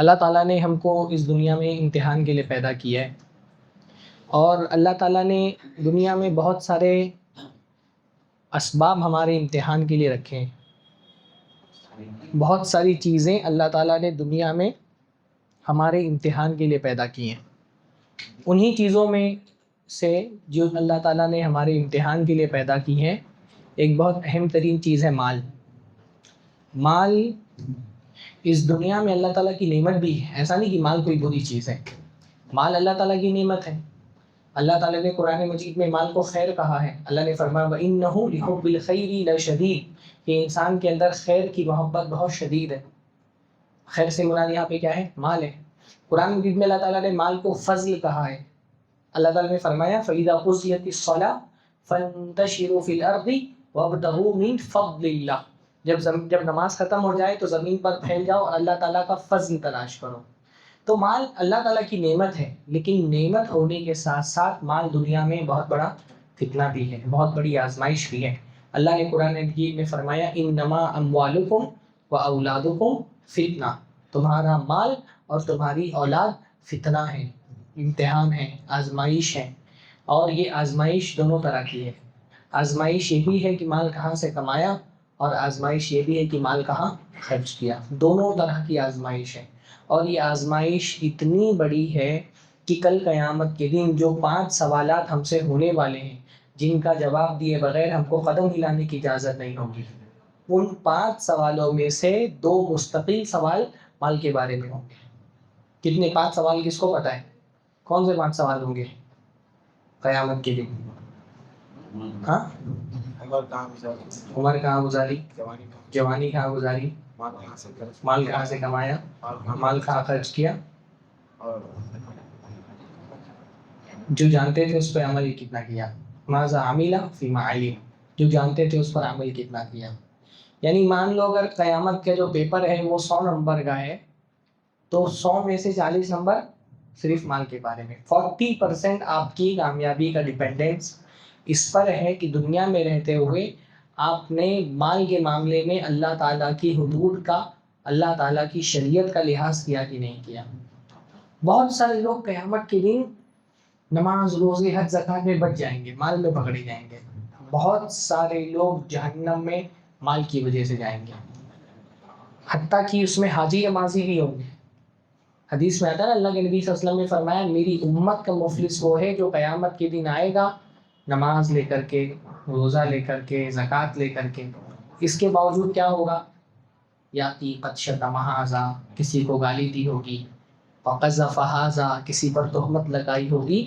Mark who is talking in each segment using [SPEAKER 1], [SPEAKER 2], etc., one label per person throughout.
[SPEAKER 1] अल्लाह ताला ने हमको इस दुनिया में इम्तिहान के लिए पैदा किया है और अल्लाह ताला ने दुनिया में बहुत सारे असबाब हमारे इम्तिहान के लिए रखे हैं। बहुत सारी चीज़ें अल्लाह ताला ने दुनिया में हमारे इम्तिहान के लिए पैदा की हैं। उन्हीं चीज़ों में से जो अल्लाह ताला ने हमारे इम्तिहान के लिए पैदा की हैं, एक बहुत अहम तरीन चीज़ है माल। माल इस दुनिया में अल्लाह ताला की नेमत भी है। ऐसा नहीं कि माल कोई बुरी चीज़ है, माल अल्लाह ताला की नेमत है। अल्लाह ताला ने कुरान मजीद में माल को खैर कहा है। अल्लाह ने फरमाया व इन्नहु लिहुब्बिल खैरि लशदीद, कि इंसान के अंदर खैर की मोहब्बत बहुत शदीद है। खैर से मुराद यहाँ पे क्या है? माल है। कुरान मजीद में अल्लाह ताला ने माल को फजल कहा है। अल्लाह ताला ने फरमाया फ़इज़ा क़ुज़ियतिस सलाह फ़ंतशिरू फ़िल अर्दि वब्तगू मिन फ़ज़लिल्लाह, जब नमाज ख़त्म हो जाए तो ज़मीन पर फैल जाओ और अल्लाह ताला का फ़ज़ल तलाश करो। तो माल अल्लाह ताला की नेमत है, लेकिन नेमत होने के साथ साथ माल दुनिया में बहुत बड़ा फितना भी है, बहुत बड़ी आजमाइश भी है। अल्लाह ने कुरान मजीद में फरमाया इन्नमा अम्वालुकुम व औलादुकुम फितना, तुम्हारा माल और तुम्हारी औलाद फितना है, इम्तिहान है, आजमाइश है। और ये आजमाइश दोनों तरह की है। आजमाइश ये भी है कि माल कहाँ से कमाया, और आजमाइश ये भी है कि माल कहाँ खर्च किया। दोनों तरह की आजमाइश है। और ये आजमाइश इतनी बड़ी है कि कल क़यामत के दिन जो 5 सवालात हमसे होने वाले हैं, जिनका जवाब दिए बगैर हमको कदम हिलाने की इजाज़त नहीं होगी, उन 5 सवालों में से 2 मुस्तकिल सवाल माल के बारे में होंगे। कितने 5 सवाल किसको पता है? कौन से 5 सवाल होंगे क़यामत के दिन? हाँ, उम्र कहाँ गुजारी, जवानी कहाँ गुजारी, माल कहाँ से कमाया, माल कहाँ खर्च किया, जो जानते थे उस पर अमल कितना किया, माज़ा आमिला फ़ीमा अलिम, जो जानते थे उस पर अमल कितना किया। यानी मान लो अगर क़यामत का जो पेपर है वो 100 नंबर का है, तो 100 में से 40 नंबर सिर्फ माल के बारे में। 40% आपकी कामयाबी का डिपेंडेंस इस पर है कि दुनिया में रहते हुए आपने माल के मामले में अल्लाह ताला की हुदूद का, अल्लाह ताला की शरीयत का लिहाज किया कि नहीं किया। बहुत सारे लोग क़यामत के दिन नमाज, रोज़े, हज, ज़कात में बच जाएंगे, माल में पकड़े जाएंगे। बहुत सारे लोग जहन्नम में माल की वजह से जाएंगे, हत्ता कि उसमें हाजी माजी भी होंगे। हदीस में आता है ना, अल्लाह के नबी सल्लल्लाहु अलैहि वसल्लम ने फरमाया मेरी उम्मत का मुफलिस वो है जो क़यामत के दिन आएगा नमाज लेकर के, रोज़ा लेकर के, ज़कात लेकर के, इसके बावजूद क्या होगा? याती क़द शतम हाज़ा, किसी को गाली दी होगी, फ़क़ज़फ़ हाज़ा, किसी पर तोहमत लगाई होगी,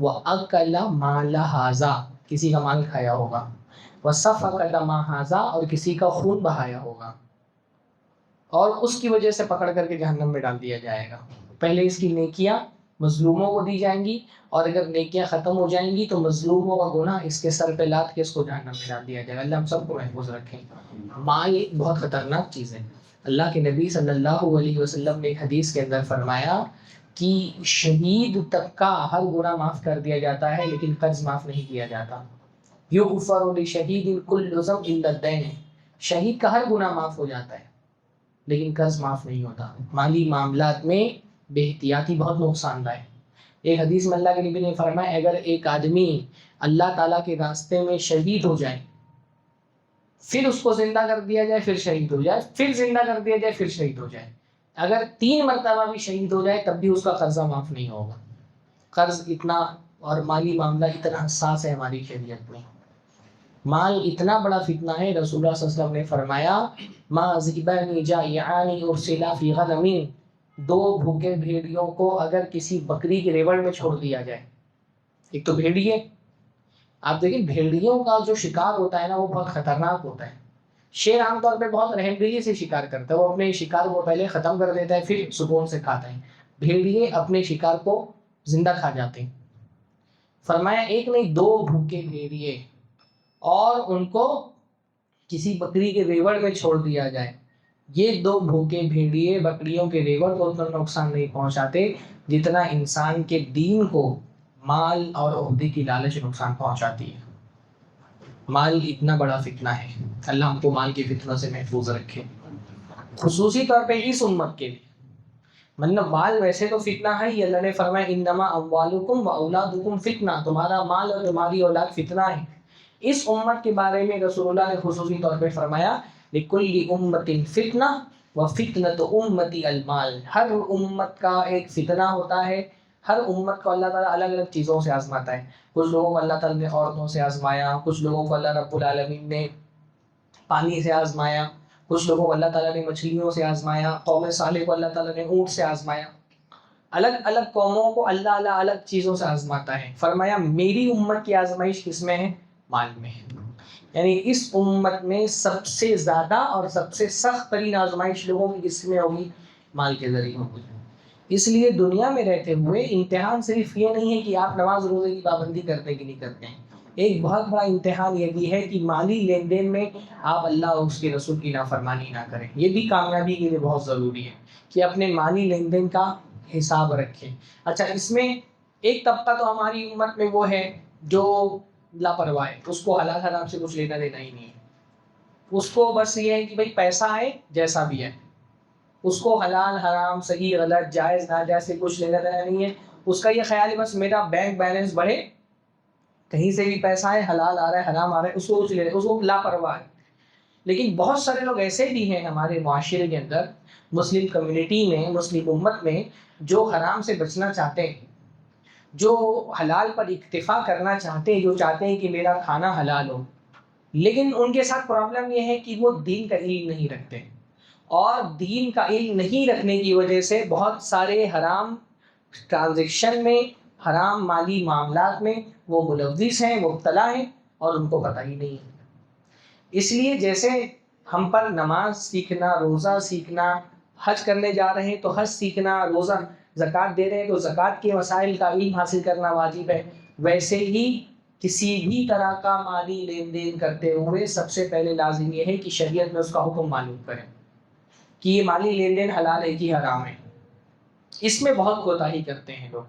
[SPEAKER 1] व अकल माल हाज़ा, किसी का माल खाया होगा, व सफ़क दम हाज़ा, और किसी का खून बहाया होगा, और उसकी वजह से पकड़ करके जहन्नम में डाल दिया जाएगा। पहले इसकी नेकियां मजलूमों को दी जाएंगी, और अगर नेकियां ख़त्म हो जाएंगी तो मजलूमों का गुनाह इसके सर पे लाद के इसको जहन्नम में डाल दिया जाएगा। अल्लाह हम सबको महफूज रखें। माल एक बहुत ख़तरनाक चीज़ है। अल्लाह के नबी सल्लल्लाहु अलैहि वसल्लम ने एक हदीस के अंदर फरमाया कि शहीद तक का हर गुनाह माफ़ कर दिया जाता है, लेकिन कर्ज माफ़ नहीं किया जाता। युग़फ़रु लिशहीदिन कुल्लु ज़ंबिन इल्ला दैन, शहीद का हर गुनाह माफ़ हो जाता है, लेकिन कर्ज माफ़ नहीं होता। माली मामलात में बेहतियाती बहुत नुकसानदायक। एक हदीस में अल्लाह के नबी ने फरमाया अगर एक आदमी अल्लाह ताला के रास्ते में शहीद हो जाए, फिर उसको जिंदा कर दिया जाए, फिर शहीद हो जाए, फिर जिंदा कर दिया जाए, फिर शहीद हो जाए, अगर 3 मरतबा भी शहीद हो जाए तब भी उसका कर्जा माफ़ नहीं होगा। कर्ज इतना और माली मामला इतना हसास है हमारी शरीयत में। माल इतना बड़ा फितना है, रसूलुल्लाह सल्लल्लाहु अलैहि वसल्लम ने फरमाया मा ज़िबानी जायानी उरसिला फी गनमिन, 2 भूखे भेड़ियों को अगर किसी बकरी के रेवड़ में छोड़ दिया जाए। एक तो भेड़िए, आप देखिए भेड़ियों का जो शिकार होता है ना वो बहुत खतरनाक होता है। शेर आमतौर पे बहुत रहमदिली से शिकार करता है, वो अपने शिकार को पहले ख़त्म कर देता है, फिर सुकून से खाता है। भेड़िए अपने शिकार को जिंदा खा जाते हैं। फरमाया एक नहीं 2 भूखे भेड़िए और उनको किसी बकरी के रेवड़ में छोड़ दिया जाए, ये दो भूखे भेड़िए बकरियों के रेवड़ को उतना नुकसान नहीं पहुंचाते जितना इंसान के दीन को माल और ओहदे की लालच नुकसान पहुंचाती है। माल इतना बड़ा फितना है, अल्लाह हमको माल के फितनों से महफूज रखे, खुसूसी तौर पे इस उम्मत के लिए। मतलब माल वैसे तो फितना है ही, अल्लाह ने फरमाया इन्नमा अम्वालुकुम व औलादुकुम फितना, तुम्हारा माल और तुम्हारी औलाद फितना है। इस उम्मत के बारे में रसूलुल्लाह ने खुसूसी तौर पे फरमाया लिकुल्ली उम्मतिन फितना व फितनतु उम्मती अल माल, हर उम्मत का एक फितना होता है, हर उम्मत को अल्लाह ताला अलग अलग चीज़ों से आजमाता है। कुछ लोगों को अल्लाह ताला ने औरतों से आजमाया, कुछ लोगों को अल्लाह रब्बुल आलमीन ने पानी से आजमाया, कुछ लोगों को अल्लाह ताला ने मछलियों से आजमाया, कौम सालेह को अल्लाह ताला ने ऊँट से आजमाया। अलग अलग कौमों को अल्लाह अलग अलग चीज़ों से आजमाता है। फरमाया मेरी उम्मत की आजमाइश किसमें है? माल में है। यानी इस उम्मत में सबसे ज़्यादा और सबसे सख्त तरीन आजमाइश लोगों की किसमें होगी? माल के ज़रिए होगी। इसलिए दुनिया में रहते हुए इम्तिहान सिर्फ ये नहीं है कि आप नमाज रोज़े की पाबंदी करते कि नहीं करते हैं, एक बहुत बड़ा इम्तिहान ये भी है कि माली लेन देन में आप अल्लाह और उसके रसूल की नाफरमानी ना करें। ये भी कामयाबी के लिए बहुत ज़रूरी है कि अपने माली लेन देन का हिसाब रखें। अच्छा, इसमें एक तबका तो हमारी उम्मत में वो है जो लापरवाह है, उसको हलाल हराम से कुछ लेना देना ही नहीं है, उसको बस ये है कि भाई पैसा है जैसा भी है, उसको हलाल हराम सही गलत जायज़ नाजायज़ से कुछ लेना देना नहीं है। उसका ये ख्याल है बस मेरा बैंक बैलेंस बढ़े, कहीं से भी पैसा है, हलाल आ रहा है हराम आ रहा है, उसको कुछ ले, उसको लापरवाह है। लेकिन बहुत सारे लोग ऐसे भी हैं हमारे माशरे के अंदर, मुस्लिम कम्युनिटी में, मुस्लिम उम्मत में, जो हराम से बचना चाहते हैं, जो हलाल पर इक्तिफा करना चाहते हैं, जो चाहते हैं कि मेरा खाना हलाल हो, लेकिन उनके साथ प्रॉब्लम ये है कि वो दीन का इल्म नहीं रखते, और दीन का इल्म नहीं रखने की वजह से बहुत सारे हराम ट्रांजैक्शन में, हराम माली मामलात में वो मुलव्विस हैं, मुब्तला हैं और उनको पता ही नहीं है। इसलिए जैसे हम पर नमाज सीखना, रोज़ा सीखना, हज करने जा रहे हैं तो हज सीखना, रोज़ा ज़कात दे रहे हैं तो ज़कात के मसाइल का इल्म हासिल करना वाजिब है, वैसे ही किसी भी तरह का माली लेन देन करते हुए सबसे पहले लाजिम ये है कि शरीयत में उसका हुक्म मालूम करें कि ये माली लेन देन हलाल है कि हराम है। इसमें बहुत कोताही करते हैं लोग।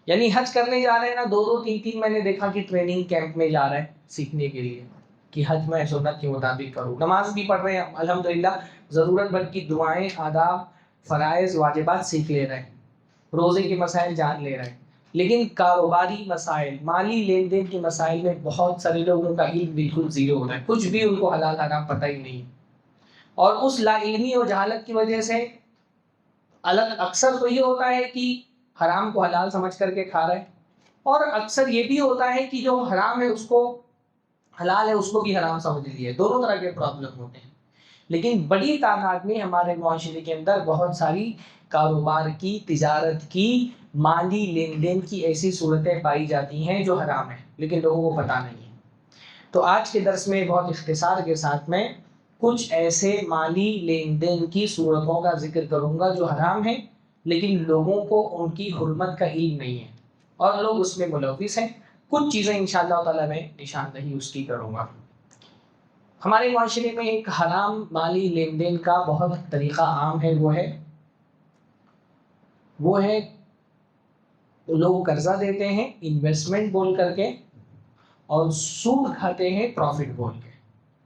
[SPEAKER 1] यानी हज करने जा रहे हैं ना, 2-2 3-3 मैंने देखा कि ट्रेनिंग कैंप में जा रहे हैं सीखने के लिए कि हज में सुन्नत के मुताबिक करूँ। नमाज भी पढ़ रहे हैं अल्हम्दुलिल्लाह, ज़रूरत भर की दुआएं, आदाब, फ़राइज़, वाजिबात सीख ले रहे हैं, रोज़े के मसाइल जान ले रहे हैं। लेकिन कारोबारी मसाइल, माली लेन देन के मसाइल में बहुत सारे लोगों का इल्म बिल्कुल ज़ीरो होता है, कुछ भी उनको हलाल हराम पता ही नहीं। और उस लाइल्मी और जहालत की वजह से अक्सर तो ये होता है कि हराम को हलाल समझ करके खा रहे हैं, और अक्सर ये भी होता है कि जो हराम है उसको हलाल है उसको भी हराम समझ लिए। दोनों तरह के प्रॉब्लम होते हैं। लेकिन बड़ी तादाद में हमारे माशरे के अंदर बहुत सारी कारोबार की, तिजारत की, माली लेन देन की ऐसी सूरतें पाई जाती हैं जो हराम है, लेकिन लोगों को पता नहीं है। तो आज के दर्स में बहुत इख्तिसार के साथ मैं कुछ ऐसे माली लेन देन की सूरतों का जिक्र करूँगा जो हराम है, लेकिन लोगों को उनकी हुर्मत का इल्म नहीं है और लोग उसमें मुलव्विस हैं। कुछ चीज़ें इंशाअल्लाह ताला मैं निशानदही उसकी करूँगा। हमारे माशरे में एक हराम माली लेन देन का बहुत तरीक़ा आम है, वो है लोग कर्जा देते हैं इन्वेस्टमेंट बोल करके और सूद खाते हैं प्रॉफिट बोल के।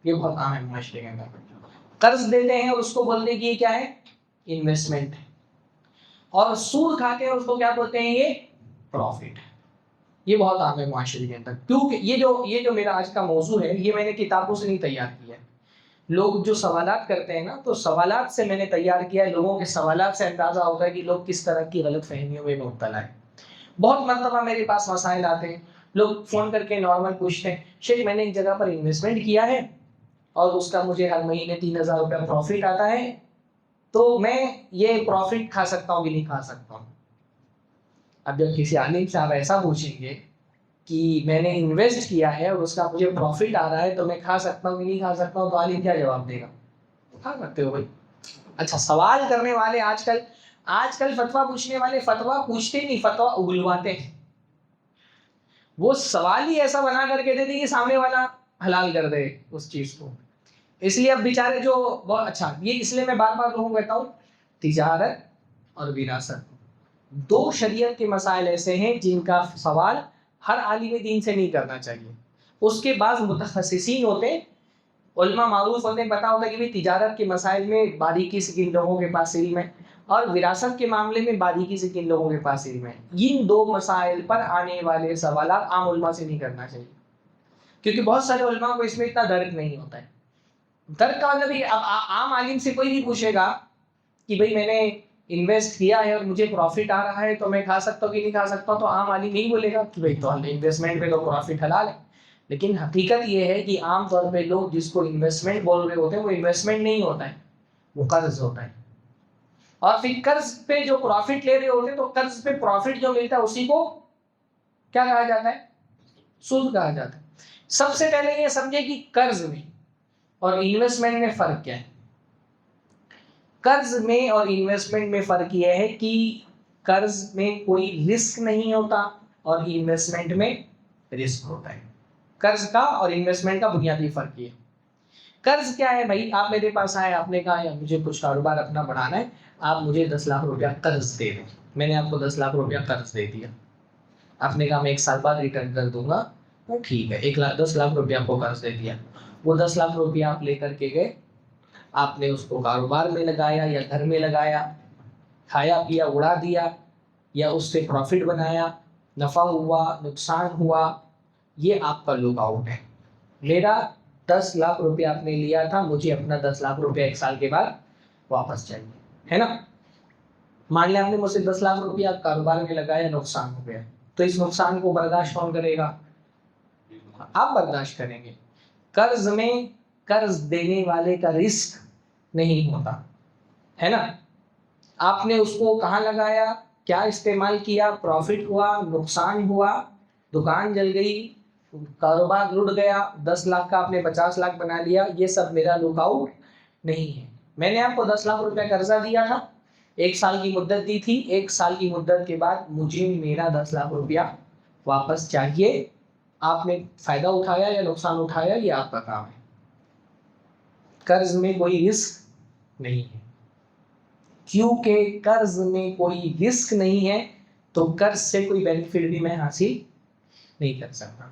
[SPEAKER 1] ये बहुत आम है माशरे के अंदर। कर्ज देते हैं और उसको बोलते कि ये क्या है? इन्वेस्टमेंट है, और सूद खाते हैं उसको क्या बोलते हैं? ये प्रॉफिट है। ये बहुत आम है माशरे के अंदर। क्योंकि ये जो मेरा आज का मौजू है, ये मैंने किताबों से नहीं तैयार किया है। लोग जो सवालात करते हैं ना, तो सवालात से मैंने तैयार किया है। लोगों के सवालात से अंदाज़ा होता है कि लोग किस तरह की गलत फहमियों में मुब्तला है। बहुत मरतबा मेरे पास मसाइल आते हैं, लोग फ़ोन करके नॉर्मल पूछते हैं, शेख मैंने एक जगह पर इन्वेस्टमेंट किया है और उसका मुझे हर महीने 3,000 रुपया प्रॉफिट आता है, तो मैं ये प्रॉफिट खा सकता हूँ कि नहीं खा सकता हूँ? अब जब किसी आलिम से आप ऐसा पूछेंगे कि मैंने इन्वेस्ट किया है और उसका मुझे प्रॉफिट आ रहा है, तो मैं खा सकता हूँ कि नहीं खा सकता हूँ, तो आलिम क्या जवाब देगा? खा सकते हो भाई। अच्छा, सवाल करने वाले आजकल फतवा पूछने वाले फतवा पूछते नहीं, फतवा उगलवाते हैं। वो सवाल ही ऐसा बना करके देते कि सामने वाला हलाल कर दे उस चीज को। इसलिए अब बेचारे जो बहुत अच्छा, ये इसलिए मैं बार बार लोगों को कहता हूँ, तिजारत और विरासत दो शरीयत के मसाइल ऐसे हैं जिनका सवाल हर आलिम दीन से नहीं करना चाहिए। उसके बाद मुतखस्सिसीन होते, उलमा मारूफ होते, पता होता कि भाई तिजारत के मसाइल में बारीकी से किन लोगों के पास इल्म है और विरासत के मामले में बारीकी से किन लोगों के पास इल्म है। इन दो मसाइल पर आने वाले सवाल आम उलमा से नहीं करना चाहिए, क्योंकि बहुत सारे उलमा को इसमें इतना दर्द नहीं होता है। दर्द का मतलब अब आम आलिम से कोई नहीं पूछेगा कि भाई मैंने इन्वेस्ट किया है और मुझे प्रॉफिट आ रहा है तो मैं खा सकता हूँ कि नहीं खा सकता, तो आम आलिम यही बोलेगा कि भाई तो इन्वेस्टमेंट पे तो प्रॉफिट हलाल है। लेकिन हकीकत ये है कि आम तौर पे लोग जिसको इन्वेस्टमेंट बोल रहे होते हैं वो इन्वेस्टमेंट नहीं होता है, वो कर्ज होता है। और फिर कर्ज पे जो प्रॉफिट ले रहे होते हैं तो कर्ज पे प्रॉफिट जो मिलता है उसी को क्या कहा जाता है, सूद कहा जाता है। सबसे पहले ये समझे कि कर्ज में और इन्वेस्टमेंट में फर्क क्या है। कर्ज में और इन्वेस्टमेंट में फर्क यह है कि कर्ज में कोई रिस्क नहीं होता और इन्वेस्टमेंट में रिस्क होता है। कर्ज का और इन्वेस्टमेंट का बुनियादी फर्क ये। कर्ज क्या है भाई, आप मेरे पास आए, आपने कहा यार मुझे कुछ कारोबार अपना बढ़ाना है, आप मुझे 10 लाख रुपया कर्ज दे दें। मैंने आपको 10 लाख रुपया कर्ज दे दिया, आपने कहा मैं 1 साल बाद रिटर्न कर दूंगा, तो ठीक है, 10 लाख रुपया आपको कर्ज दे दिया। वो 10 लाख रुपया आप लेकर के गए, आपने उसको कारोबार में लगाया या घर में लगाया, खाया पिया उड़ा दिया या उससे प्रॉफिट बनाया, नफा हुआ नुकसान हुआ, ये आपका लुक आउट है। मेरा 10 लाख रुपया आपने लिया था, मुझे अपना 10 लाख रुपया 1 साल के बाद वापस चाहिए, है ना। मान लिया आपने मुझसे 10 लाख रुपया कारोबार में लगाया, नुकसान हो गया, तो इस नुकसान को बर्दाश्त कौन करेगा, आप बर्दाश्त करेंगे। कर्ज में कर्ज देने वाले का रिस्क नहीं होता है ना। आपने उसको कहाँ लगाया, क्या इस्तेमाल किया, प्रॉफिट हुआ नुकसान हुआ, दुकान जल गई, कारोबार लुट गया, 10 लाख का आपने 50 लाख बना लिया, ये सब मेरा लुकआउट नहीं है। मैंने आपको 10 लाख रुपया कर्जा दिया था, 1 साल की मुद्दत दी थी, 1 साल की मुद्दत के बाद मुझे मेरा 10 लाख रुपया वापस चाहिए। आपने फायदा उठाया या नुकसान उठाया, ये आपका काम है। कर्ज में कोई रिस्क नहीं है, क्योंकि कर्ज में कोई रिस्क नहीं है तो कर्ज से कोई बेनिफिट भी मैं हासिल नहीं कर सकता,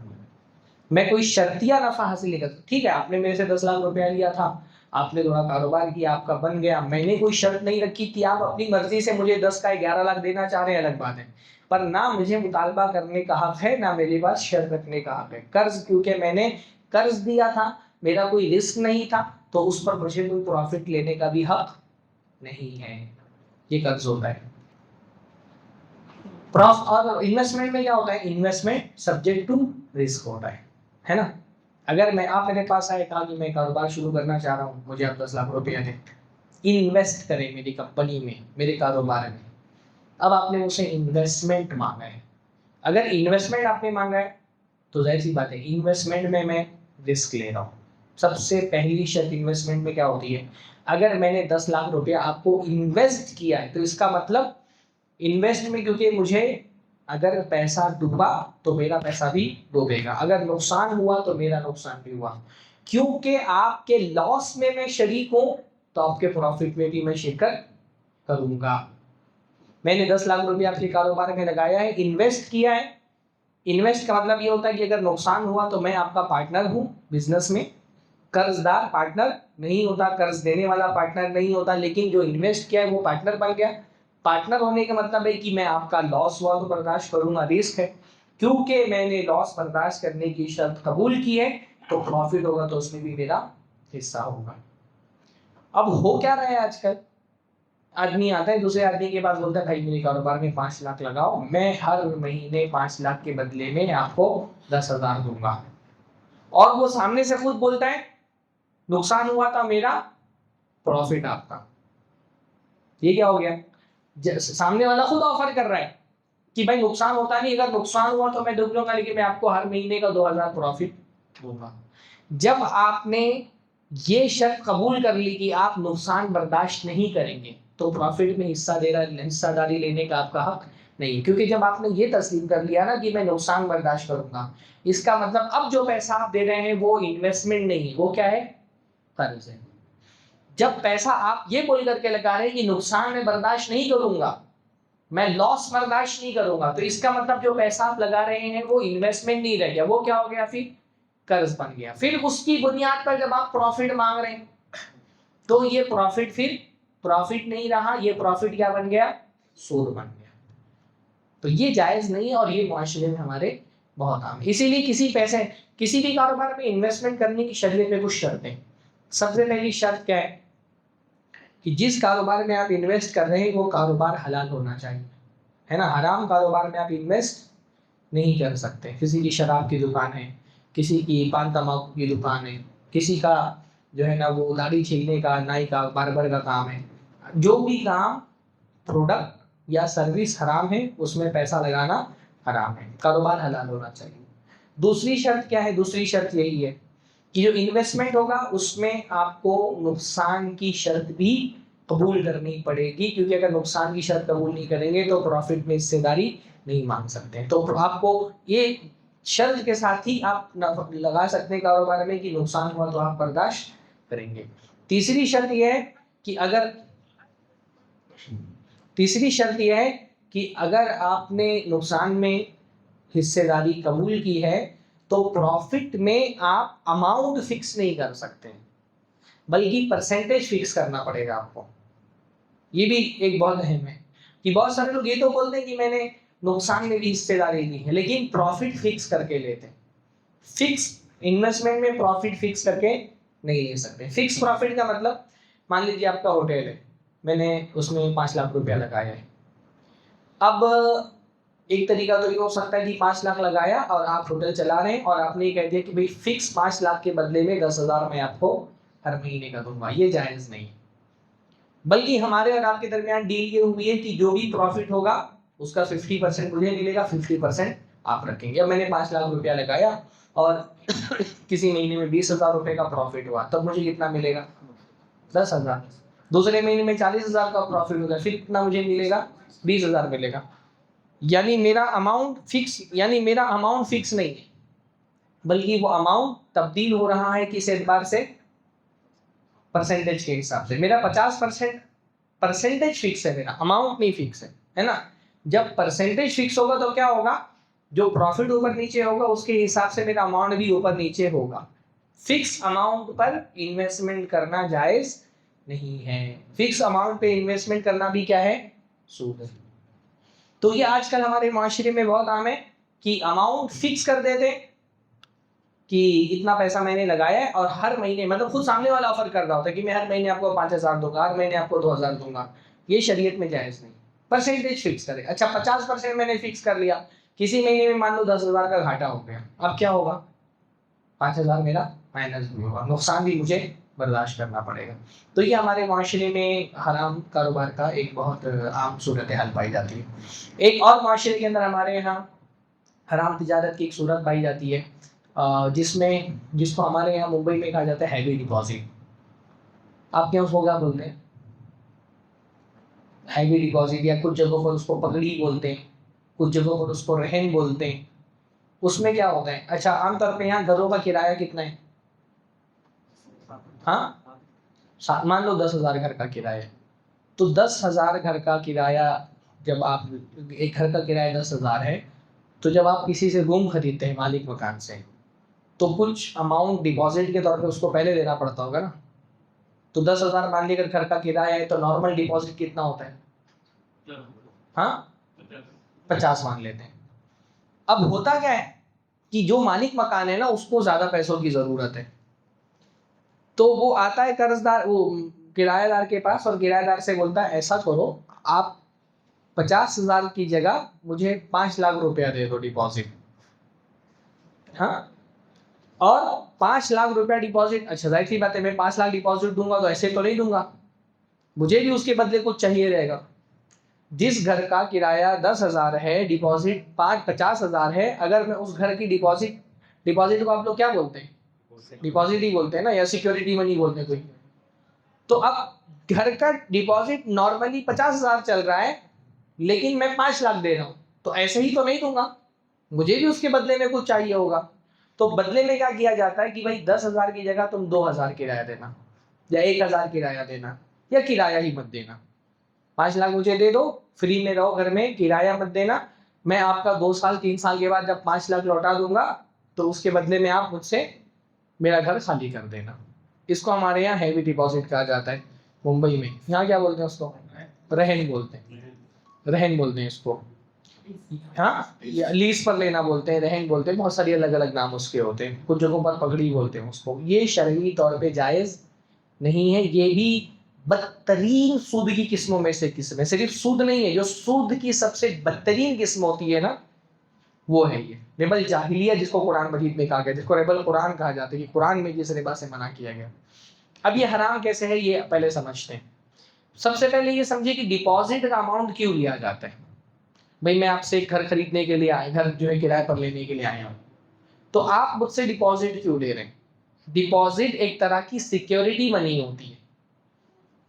[SPEAKER 1] मैं कोई शर्तिया नफा हासिल नहीं कर सकता। ठीक है, आपने मेरे से 10 लाख रुपया लिया था, आपने थोड़ा कारोबार किया, आपका बन गया, मैंने कोई शर्त नहीं रखी कि आप अपनी मर्जी से मुझे 10 का 11 लाख देना चाह रहे हैं, अलग बात है, पर ना मुझे मुतालबा करने का हक है, ना मेरे पास शर्त रखने का हक है। कर्ज क्योंकि मैंने कर्ज दिया था, मेरा कोई रिस्क नहीं था, तो उस पर मुझे कोई प्रॉफिट लेने का भी हक नहीं है, ये कर्ज होता है। और इन्वेस्टमेंट में क्या होता है, इन्वेस्टमेंट सब्जेक्ट टू रिस्क होता है ना। अगर आप मेरे पास आए, कहा कि मैं कारोबार शुरू करना चाह रहा हूँ, मुझे आप 10 लाख रुपया दें, इन्वेस्ट करें मेरी कंपनी में, मेरे कारोबार में, अब आपने मुझसे इन्वेस्टमेंट मांगा है। अगर इन्वेस्टमेंट आपने मांगा है तो जाहिर सी बात है इन्वेस्टमेंट में मैं रिस्क ले रहा हूँ। सबसे पहली शर्त इन्वेस्टमेंट में क्या होती है, अगर मैंने 10 लाख रुपया आपको इन्वेस्ट किया है तो इसका मतलब इन्वेस्ट में, क्योंकि मुझे अगर पैसा डूबा तो मेरा पैसा भी डूबेगा, अगर नुकसान हुआ तो मेरा नुकसान भी हुआ, क्योंकि आपके लॉस में मैं शरीक हूं तो आपके प्रॉफिट में भी मैं शिरकत करूंगा। मैंने 10 लाख रुपया आपके कारोबार में लगाया है, इन्वेस्ट किया है। इन्वेस्ट का मतलब ये होता है कि अगर नुकसान हुआ तो मैं आपका पार्टनर हूँ बिजनेस में, कर्जदार पार्टनर नहीं होता, कर्ज देने वाला पार्टनर नहीं होता, लेकिन जो इन्वेस्ट किया है वो पार्टनर बन गया। पार्टनर होने का मतलब है कि मैं आपका लॉस हुआ तो बर्दाश्त करूंगा, रिस्क है, क्योंकि मैंने लॉस बर्दाश्त करने की शर्त कबूल की है, तो प्रॉफिट होगा तो उसमें भी मेरा हिस्सा होगा। अब हो क्या रहा है आजकल, आदमी आता है दूसरे आदमी के पास, बोलता है भाई मेरे कारोबार में 5 लाख लगाओ, मैं हर महीने 5 लाख के बदले में आपको 10,000 दूंगा, और वो सामने से खुद बोलता है नुकसान हुआ था मेरा, प्रॉफिट आपका। ये क्या हो गया, सामने वाला खुद ऑफर कर रहा है कि भाई नुकसान होता नहीं, अगर नुकसान हुआ तो मैं दूंगा, लेकिन मैं आपको हर महीने का 2,000 प्रॉफिट दूंगा। जब आपने ये शर्त कबूल कर ली कि आप नुकसान बर्दाश्त नहीं करेंगे, तो प्रॉफिट में हिस्सादारी लेने का आपका हक नहीं, क्योंकि जब आपने ये तस्लीम कर लिया ना कि मैं नुकसान बर्दाश्त करूंगा, इसका मतलब अब जो पैसा आप दे रहे हैं वो इन्वेस्टमेंट नहीं, वो क्या है, कर्ज है। जब पैसा आप ये बोल करके लगा रहे हैं कि नुकसान मैं बर्दाश्त नहीं करूंगा, मैं लॉस बर्दाश्त नहीं करूंगा, तो इसका मतलब जो पैसा आप लगा रहे हैं वो इन्वेस्टमेंट नहीं रह गया, वो क्या हो गया, फिर कर्ज बन गया। फिर उसकी बुनियाद पर जब आप प्रॉफिट मांग रहे हैं तो ये प्रॉफिट फिर प्रॉफिट नहीं रहा, ये प्रॉफिट क्या बन गया, सूद बन गया। तो ये जायज नहीं है और ये मुआशरे में हमारे बहुत आम है। इसीलिए किसी भी कारोबार में इन्वेस्टमेंट करने की शरीयत में कुछ शर्तें। सबसे पहली शर्त क्या है कि जिस कारोबार में आप इन्वेस्ट कर रहे हैं वो कारोबार हलाल होना चाहिए, है ना। हराम कारोबार में आप इन्वेस्ट नहीं कर सकते। किसी की शराब की दुकान है, किसी की पान तम्बाकू की दुकान है, किसी का जो है ना वो दाढ़ी छीलने का, नाई का, बार्बर का काम है, जो भी काम प्रोडक्ट या सर्विस हराम है उसमें पैसा लगाना हराम है, कारोबार हलाल होना चाहिए। दूसरी शर्त क्या है, दूसरी शर्त यही है कि जो इन्वेस्टमेंट होगा उसमें आपको नुकसान की शर्त भी कबूल करनी पड़ेगी, क्योंकि अगर नुकसान की शर्त कबूल नहीं करेंगे तो प्रॉफिट में हिस्सेदारी नहीं मांग सकते। तो आपको ये शर्त के साथ ही आप लगा सकते हैं कारोबार में कि नुकसान हुआ तो आप बर्दाश्त करेंगे। तीसरी शर्त यह है कि अगर आपने नुकसान में हिस्सेदारी कबूल की है तो प्रॉफिट में आप अमाउंट फिक्स नहीं कर सकते, बल्कि परसेंटेज फिक्स करना पड़ेगा आपको। ये भी एक बहुत अहम है कि बहुत सारे लोग ये तो बोलते हैं कि मैंने नुकसान में भी हिस्सेदारी ली है, लेकिन प्रॉफिट फिक्स करके लेते हैं। फिक्स इन्वेस्टमेंट में प्रॉफिट फिक्स करके नहीं ले सकते। फिक्स प्रॉफिट का मतलब, मान लीजिए आपका होटल है, मैंने उसमें 5 लाख रुपया लगाया है। अब एक तरीका तो ये हो सकता है कि 5 लाख लगाया और आप होटल चला रहे हैं और आपने ये कह दिया कि भाई फिक्स 5 लाख के बदले में 10,000 मैं आपको हर महीने का दूंगा। ये जायज़ नहीं, बल्कि हमारे और आपके दरमियान डील ये हुई है कि जो भी प्रॉफिट होगा उसका 50% मुझे मिलेगा, 50% आप रखेंगे। अब मैंने 5 लाख रुपया लगाया और किसी महीने में 20,000 रुपये का प्रॉफिट हुआ, तब मुझे कितना मिलेगा, 10,000। दूसरे महीने में 40,000 का प्रॉफिट होगा, फिर कितना मुझे मिलेगा, 20,000 मिलेगा। यानी मेरा अमाउंट फिक्स नहीं है, बल्कि वो अमाउंट तब्दील हो रहा है किस एतबार से, परसेंटेज के हिसाब से। मेरा 50% परसेंटेज फिक्स है, मेरा अमाउंट नहीं फिक्स है ना। जब परसेंटेज फिक्स होगा तो क्या होगा, जो प्रॉफिट ऊपर नीचे होगा उसके हिसाब से मेरा अमाउंट भी ऊपर नीचे होगा। फिक्स अमाउंट पर इन्वेस्टमेंट करना जायज नहीं है। फिक्स अमाउंट पे इन्वेस्टमेंट करना भी क्या है, सूद है। तो ये आजकल हमारे माशरे में बहुत आम है कि अमाउंट फिक्स कर देते कि इतना पैसा मैंने लगाया है और हर महीने, मतलब खुद सामने वाला ऑफर कर रहा होता है कि मैं हर महीने आपको 5,000 दूंगा, हर महीने आपको 2,000 दूंगा। ये शरीयत में जायज़ नहीं। परसेंटेज फिक्स करे। अच्छा 50% मैंने फिक्स कर लिया, किसी महीने में मान लो 10,000 का घाटा हो गया, अब क्या होगा, 5,000 मेरा माइनस भी होगा, नुकसान भी मुझे बर्दाश्त करना पड़ेगा। तो ये हमारे माशरे में हराम कारोबार का एक बहुत आम सूरत हाल पाई जाती है। एक और माशरे के अंदर हमारे यहाँ हराम तिजारत की एक सूरत पाई जाती है जिसको हमारे यहाँ मुंबई में कहा जाता है हैवी डिपॉजिट। आपके यहाँ उसको क्या बोलते हैं, हैवी डिपॉजिट, या कुछ जगहों पर उसको पगड़ी बोलते हैं, कुछ जगहों पर उसको रहन बोलते हैं। उसमें क्या होता है, अच्छा आमतौर पे यहाँ घरों का किराया कितना है, हाँ मान लो 10,000 घर का किराया, तो 10,000 घर का किराया, जब आप एक घर का किराया 10,000 है, तो जब आप किसी से रूम खरीदते हैं मालिक मकान से, तो कुछ अमाउंट डिपॉजिट के तौर पे उसको पहले देना पड़ता होगा ना। तो 10,000 मान लीजिए घर का किराया है, तो नॉर्मल डिपॉजिट कितना होता है, हाँ 50 मान लेते हैं। अब होता क्या है कि जो मालिक मकान है ना उसको ज्यादा पैसों की जरूरत है, तो वो आता है कर्जदार, वो किराएदार के पास, और किराएदार से बोलता है ऐसा करो आप 50,000 की जगह मुझे 5 लाख रुपया दे दो डिपॉजिट, हाँ। और 5 लाख रुपया डिपॉजिट, अच्छा जाहिर सी बात है मैं 5 लाख डिपॉजिट दूंगा तो ऐसे तो नहीं दूंगा, मुझे भी उसके बदले कुछ चाहिए रहेगा। जिस घर का किराया 10,000 है, डिपॉजिट 50,000 है, अगर मैं उस घर की डिपॉजिट को आप लोग क्या बोलते हैं, डिपॉजिट ही बोलते हैं ना, या सिक्योरिटी मनी बोलते हैं कोई। तो अब घर का डिपॉजिट नॉर्मली 50,000 चल रहा है, लेकिन मैं 5 लाख दे रहा हूँ, तो ऐसे ही तो नहीं दूंगा, मुझे भी उसके बदले में कुछ चाहिए होगा। तो बदले में क्या किया जाता है कि भाई 10,000 की जगह तुम 2,000 किराया देना, या 1,000 किराया देना, या किराया ही मत देना। 5 लाख मुझे दे दो, फ्री में रहो घर में, किराया मत देना। मैं आपका 2 साल 3 साल के बाद जब 5 लाख लौटा दूंगा, तो उसके बदले में आप मुझसे मेरा घर खाली कर देना। इसको हमारे यहाँ हैवी डिपॉजिट कहा जाता है मुंबई में। यहाँ क्या बोलते हैं उसको? रहन बोलते हैं, रहन बोलते हैं इसको। हाँ, लीज पर लेना बोलते हैं, रहन बोलते हैं, बहुत सारी अलग अलग नाम उसके होते हैं, कुछ जगहों पर पगड़ी बोलते हैं उसको। ये शरई तौर पे जायज नहीं है, ये भी बदतरीन सूद की किस्मों में से किस्म है। सिर्फ सूद नहीं है, जो सूद की सबसे बदतरीन किस्म होती है ना, वो है ये रिबल जाहिलिया, जिसको कुरान मजीद में कहा गया, जिसको रिबल कुरान कहा जाता है, कि कुरान में जिस रिबा से मना किया गया। अब ये हराम कैसे है, ये पहले समझते हैं। सबसे पहले ये समझिए कि डिपॉजिट का अमाउंट क्यों लिया जाता है। भाई मैं आपसे एक घर खरीदने के लिए आए, घर जो है किराए पर लेने के लिए आए हूँ, तो आप मुझसे डिपॉजिट क्यों ले रहे हैं? डिपॉजिट एक तरह की सिक्योरिटी मनी होती है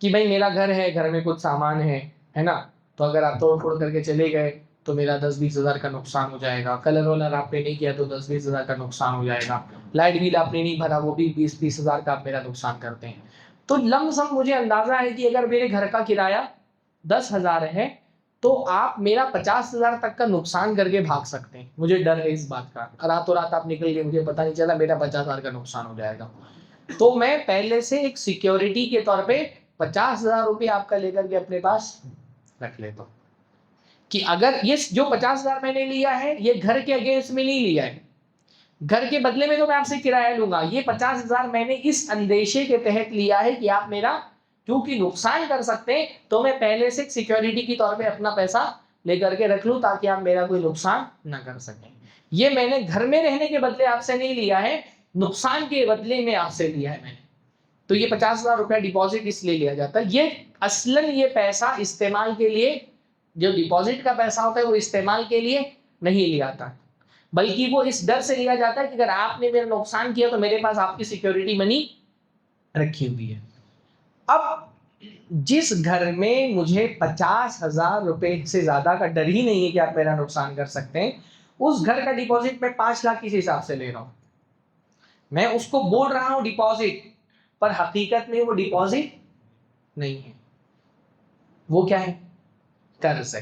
[SPEAKER 1] कि भाई मेरा घर है, घर में कुछ सामान है ना, तो अगर आप तोड़ फोड़ करके चले गए तो मेरा 10-20 हज़ार का नुकसान हो जाएगा। कलर वलर आपने नहीं किया तो 10-20 हज़ार का नुकसान हो जाएगा। लाइट बिल आपने नहीं भरा, वो भी 20-20 हज़ार का आप मेरा नुकसान करते हैं। तो लमसम मुझे अंदाजा है कि अगर मेरे घर का किराया 10,000 है, तो आप मेरा 50,000 तक का नुकसान करके भाग सकते हैं। मुझे डर है इस बात का, रातों रात आप निकल गए, मुझे पता नहीं चला, मेरा 50,000 का नुकसान हो जाएगा। तो मैं पहले से एक सिक्योरिटी के तौर पे 50,000 रुपये आपका लेकर के अपने पास रख लेता हूँ, कि अगर ये जो 50,000 मैंने लिया है, ये घर के अगेंस्ट में नहीं लिया है, घर के बदले में तो मैं आपसे किराया लूंगा। ये 50,000 मैंने इस अंदेशे के तहत लिया है कि आप मेरा क्योंकि नुकसान कर सकते हैं, तो मैं पहले से सिक्योरिटी के तौर पे अपना पैसा लेकर के रख लूं, ताकि आप मेरा कोई नुकसान ना कर सकें। ये मैंने घर में रहने के बदले आपसे नहीं लिया है, नुकसान के बदले में आपसे लिया है मैंने। तो ये 50,000 रुपया डिपॉजिट इसलिए लिया जाता है। ये असलन ये पैसा इस्तेमाल के लिए, जो डिपॉजिट का पैसा होता है वो इस्तेमाल के लिए नहीं लिया जाता, बल्कि वो इस डर से लिया जाता है कि अगर आपने मेरा नुकसान किया तो मेरे पास आपकी सिक्योरिटी मनी रखी हुई है। अब जिस घर में मुझे 50,000 रुपए से ज्यादा का डर ही नहीं है कि आप मेरा नुकसान कर सकते हैं, उस घर का डिपॉजिट मैं 5 लाख किस हिसाब से ले रहा हूं? मैं उसको बोल रहा हूं डिपॉजिट, पर हकीकत में वो डिपॉजिट नहीं है, वो क्या है? कर्ज है।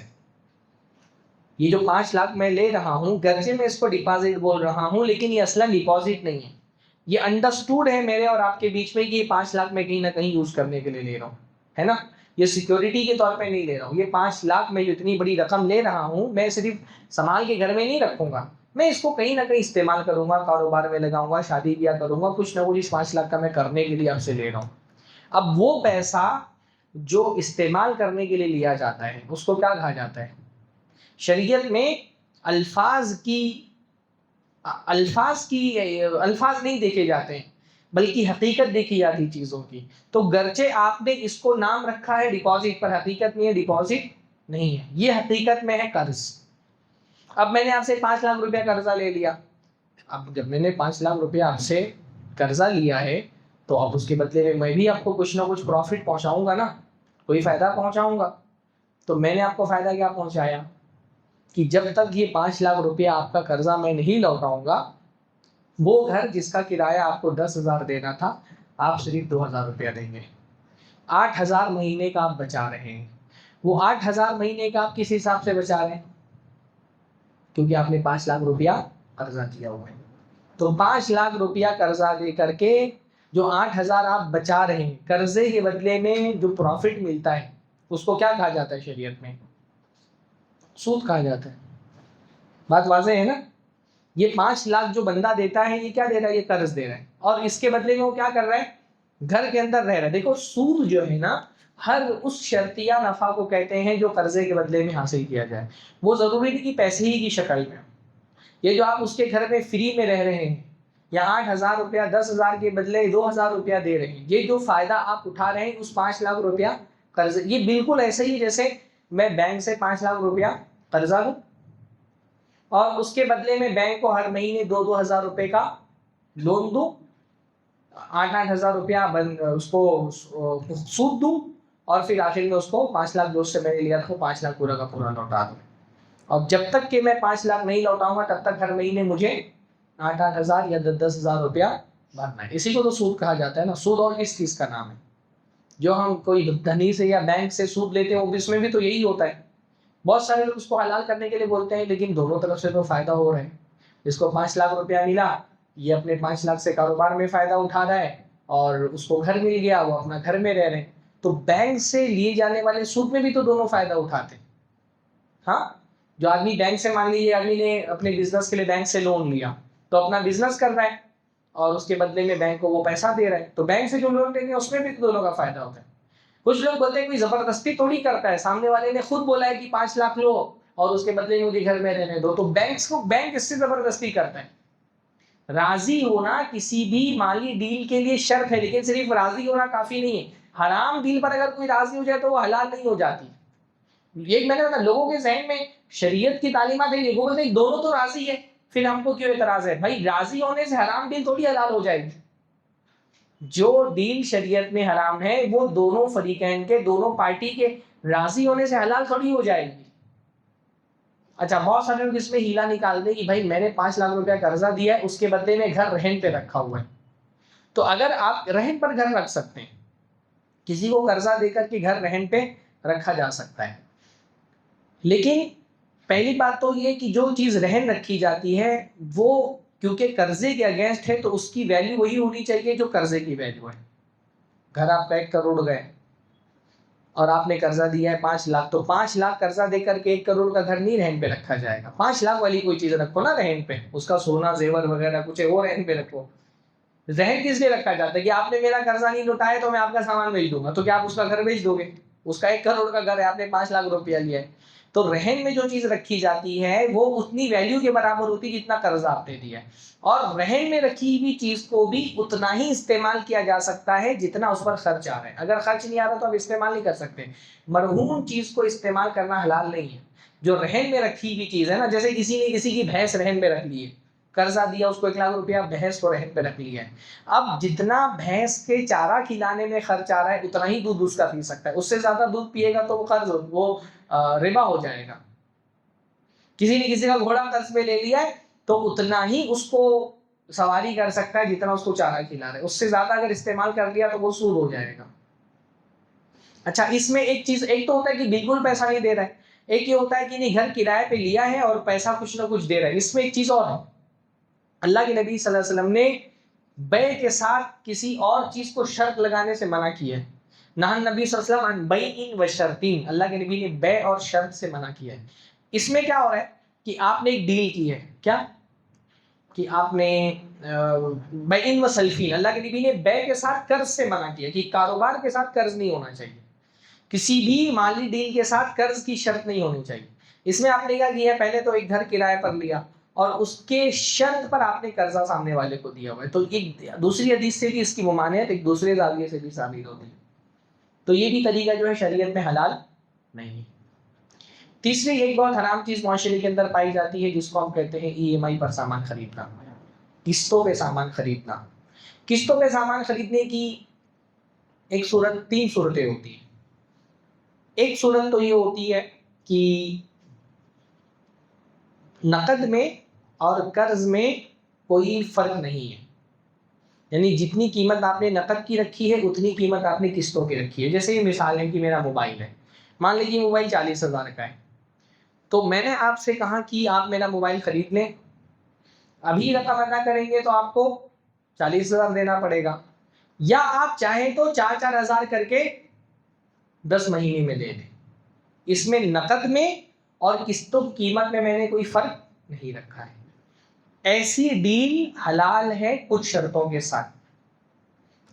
[SPEAKER 1] ये जो 5 लाख मैं ले रहा हूं, गर्जे में इसको डिपॉजिट बोल रहा हूं, लेकिन ये असलन डिपॉजिट नहीं है। ये अंडरस्टूड है मेरे और आपके बीच में कि ये 5 लाख मैं कहीं ना कहीं यूज करने के लिए ले रहा हूं, है ना। ये सिक्योरिटी के तौर पे नहीं ले रहा हूं। ये 5 लाख मैं इतनी बड़ी रकम ले रहा हूं, मैं सिर्फ संभाल के घर में नहीं रखूंगा, मैं इसको कहीं ना कहीं इस्तेमाल करूंगा, कारोबार में लगाऊंगा, शादी ब्याह करूंगा, कुछ ना कुछ इस 5 लाख का मैं करने के लिए आपसे ले रहा हूँ। अब वो पैसा जो इस्तेमाल करने के लिए लिया जाता है, उसको क्या कहा जाता है? शरीयत में अल्फाज नहीं देखे जाते हैं, बल्कि हकीकत देखी जाती चीज़ों की। तो गर्चे आपने इसको नाम रखा है डिपॉजिट, पर हकीकत में ये डिपॉजिट नहीं है, ये हकीकत में है कर्ज। अब मैंने आपसे 5 लाख रुपया कर्जा ले लिया। अब जब मैंने 5 लाख रुपया आपसे कर्जा लिया है, तो अब उसके बदले में मैं भी आपको कुछ ना कुछ प्रॉफिट पहुंचाऊंगा ना, कोई फायदा पहुंचाऊंगा। तो मैंने आपको फायदा क्या पहुंचाया कि जब तक ये 5 लाख रुपया आपका कर्जा मैं नहीं लौटाऊंगा, वो घर जिसका किराया आपको 10,000 देना था, आप सिर्फ 2,000 रुपया देंगे। 8,000 महीने का आप बचा रहे हैं। वो 8,000 महीने का आप किस हिसाब से बचा रहे हैं? क्योंकि आपने 5 लाख रुपया कर्जा दिया हुआ है। तो 5 लाख रुपया कर्जा दे करके जो 8,000 आप बचा रहे हैं, कर्जे के बदले में जो प्रॉफिट मिलता है, उसको क्या कहा जाता है शरीयत में? सूद कहा जाता है। बात वाज़ेह है ना। ये 5 लाख जो बंदा देता है, ये क्या दे रहा है? ये कर्ज दे रहा है, और इसके बदले में वो क्या कर रहा है? घर के अंदर रह रहा है। देखो, सूद जो है ना, हर उस शर्तिया नफा को कहते हैं जो कर्जे के बदले में हासिल किया जाए। वो जरूरी नहीं कि पैसे ही की शक्ल में। ये जो आप उसके घर में फ्री में रह रहे हैं, या 8,000 रुपया 10,000 के बदले 2,000 रुपया दे रहे हैं, ये जो फायदा आप उठा रहे हैं उस 5 लाख रुपया कर्ज, ये बिल्कुल ऐसे ही जैसे मैं बैंक से 5 लाख रुपया कर्जा लूं और उसके बदले में बैंक को हर महीने 2-2 हज़ार रुपये का लोन दूं, 8-8 हज़ार रुपया उसको सूद दूं, और फिर आखिर में उसको 5 लाख दोस्त से मैंने लिया था, 5 लाख पूरा का पूरा लौटा दो। और जब तक कि मैं 5 लाख नहीं लौटाऊंगा तब तक हर महीने मुझे 8-8 हज़ार या 10-10 हज़ार रुपया भरना है। इसी को तो सूद कहा जाता है ना। सूद और किस चीज़ का नाम है? जो हम कोई धनी से या बैंक से सूद लेते हैं, उसमें भी तो यही होता है। बहुत सारे लोग उसको हलाल करने के लिए बोलते हैं, लेकिन दोनों तरफ से तो फायदा हो रहा है। जिसको 5 लाख रुपया मिला, ये अपने 5 लाख से कारोबार में फायदा उठा रहा है, और उसको घर मिल गया, वो अपना घर में रह रहे हैं। तो बैंक से लिए जाने वाले सूद में भी तो दोनों फायदा उठाते हैं। हाँ, जो आदमी बैंक से, मान लीजिए आदमी ने अपने बिजनेस के लिए बैंक से लोन लिया, तो अपना बिजनेस कर रहा है और उसके बदले में बैंक को वो पैसा दे रहा है, तो बैंक से जो लोन लेंगे उसमें भी दोनों का फायदा होता है। कुछ लोग बोलते हैं कोई जबरदस्ती थोड़ी करता है, सामने वाले ने खुद बोला है कि 5 लाख लो और उसके बदले में मुझे घर में रहने दो, तो बैंक इससे जबरदस्ती करता है। राजी होना किसी भी माली डील के लिए शर्त है, लेकिन सिर्फ राजी होना काफी नहीं है। हराम डील पर अगर कोई राजी हो जाए तो वो हलाल नहीं हो जाती। ये मैंने बताया, लोगों के जहन में शरीयत की तालीमात है, लोगों बोलते हैं दोनों तो राजी है, फिर हमको क्यों एतराज है? भाई, राजी होने से हराम डील थोड़ी हलाल हो जाएगी। जो डील शरीयत में हराम है वो दोनों फरीकैन के, दोनों पार्टी के राजी होने से हलाल थोड़ी हो जाएगी। अच्छा, बहुत सारे लोग इसमें हीला निकाल दे कि भाई मैंने 5 लाख रुपया कर्जा दिया है, उसके बदले में घर रहन पे रखा हुआ है। तो अगर आप रहन पर घर रख सकते हैं, किसी को कर्जा देकर के घर रहन पे रखा जा सकता है, लेकिन पहली बात तो ये कि जो चीज रहन रखी जाती है वो क्योंकि कर्जे के अगेंस्ट है, तो उसकी वैल्यू वही होनी चाहिए जो कर्जे की वैल्यू है। घर आपका 1 करोड़ गए और आपने कर्जा दिया है 5 लाख, तो 5 लाख कर्जा देकर के 1 करोड़ का घर नहीं रहन पे रखा जाएगा। 5 लाख वाली कोई चीज रखो ना रहन पे, उसका सोना जेवर वगैरह कुछ है वो रहन पे रखो। रहन किस लिए रखा जाता है कि आपने मेरा कर्जा नहीं लौटाया तो मैं आपका सामान बेच दूंगा, तो क्या आप उसका घर बेच दोगे? उसका 1 करोड़ का घर है, आपने 5 लाख रुपया लिया है। तो रहन में जो चीज रखी जाती है वो उतनी वैल्यू के बराबर होती है जितना कर्जा आपने दिया है, और रहन में रखी हुई चीज को भी उतना ही इस्तेमाल किया जा सकता है जितना उस पर खर्च आ रहा है। अगर खर्च नहीं आ रहा तो आप इस्तेमाल नहीं कर सकते। मरहूम चीज को इस्तेमाल करना हलाल नहीं है। जो रहन में रखी हुई चीज है ना, जैसे किसी ने किसी की भैंस रहन में रख ली है, कर्जा दिया उसको 1 लाख रुपया, भैंस को रहन पे रख लिया है। अब जितना भैंस के चारा खिलाने में खर्च आ रहा है उतना ही दूध उसका पी सकता है। उससे ज्यादा दूध पिएगा तो वो रिबा हो जाएगा। किसी ने किसी का घोड़ा कर्ज पे ले लिया है तो उतना ही उसको सवारी कर सकता है जितना उसको चारा खिला रहा है। उससे ज्यादा अगर इस्तेमाल कर लिया तो वो सूद हो जाएगा। अच्छा, इसमें एक चीज, एक तो होता है कि बिल्कुल पैसा नहीं दे रहा है, एक ये होता है कि नहीं, घर किराए पे लिया है और पैसा कुछ ना कुछ दे रहा है। इसमें एक चीज और है, अल्लाह के नबी सल्लल्लाहु अलैहि वसल्लम ने बै के साथ किसी और चीज को शर्त लगाने से मना किया है। नहन नबी सल्लल्लाहु अलैहि वसल्लम बैइन व शर्तीन, अल्लाह के नबी ने बै और शर्त से मना किया है। इसमें क्या हो रहा है कि आपने एक डील की है, क्या कि आपने बैइन व सल्फीन, अल्लाह के नबी ने बै के साथ कर्ज से मना किया कि कारोबार के साथ कर्ज नहीं होना चाहिए, किसी भी माली डील के साथ कर्ज की शर्त नहीं होनी चाहिए। इसमें आपने क्या किया है, पहले तो एक घर किराए पर लिया और उसके शर्त पर आपने कर्जा सामने वाले को दिया हुआ है, तो एक दूसरी हदीस से भी इसकी मुमानियत एक दूसरे जाविये से भी साबित होती है। तो ये भी तरीका जो है शरीयत में हलाल नहीं। तीसरी एक बहुत हराम चीज मुआशरे के अंदर पाई जाती है जिसको हम कहते हैं EMI पर सामान खरीदना, किस्तों पे सामान खरीदना। किस्तों पे सामान खरीदने की एक सूरत, 3 सूरतें होती है। एक सूरत तो ये होती है कि नकद में और कर्ज में कोई फर्क नहीं है, यानी जितनी कीमत आपने नकद की रखी है उतनी कीमत आपने किस्तों की रखी है। जैसे ये मिसाल है कि मेरा मोबाइल है, मान लीजिए मोबाइल 40,000 का है, तो मैंने आपसे कहा कि आप मेरा मोबाइल खरीद लें, अभी रकम अदा करेंगे तो आपको 40,000 देना पड़ेगा, या आप चाहें तो 4-4 हज़ार करके 10 महीने में दे दें। इसमें नकद में और किस्तों की कीमत में मैंने कोई फर्क नहीं रखा है। ऐसी डील हलाल है कुछ शर्तों के साथ।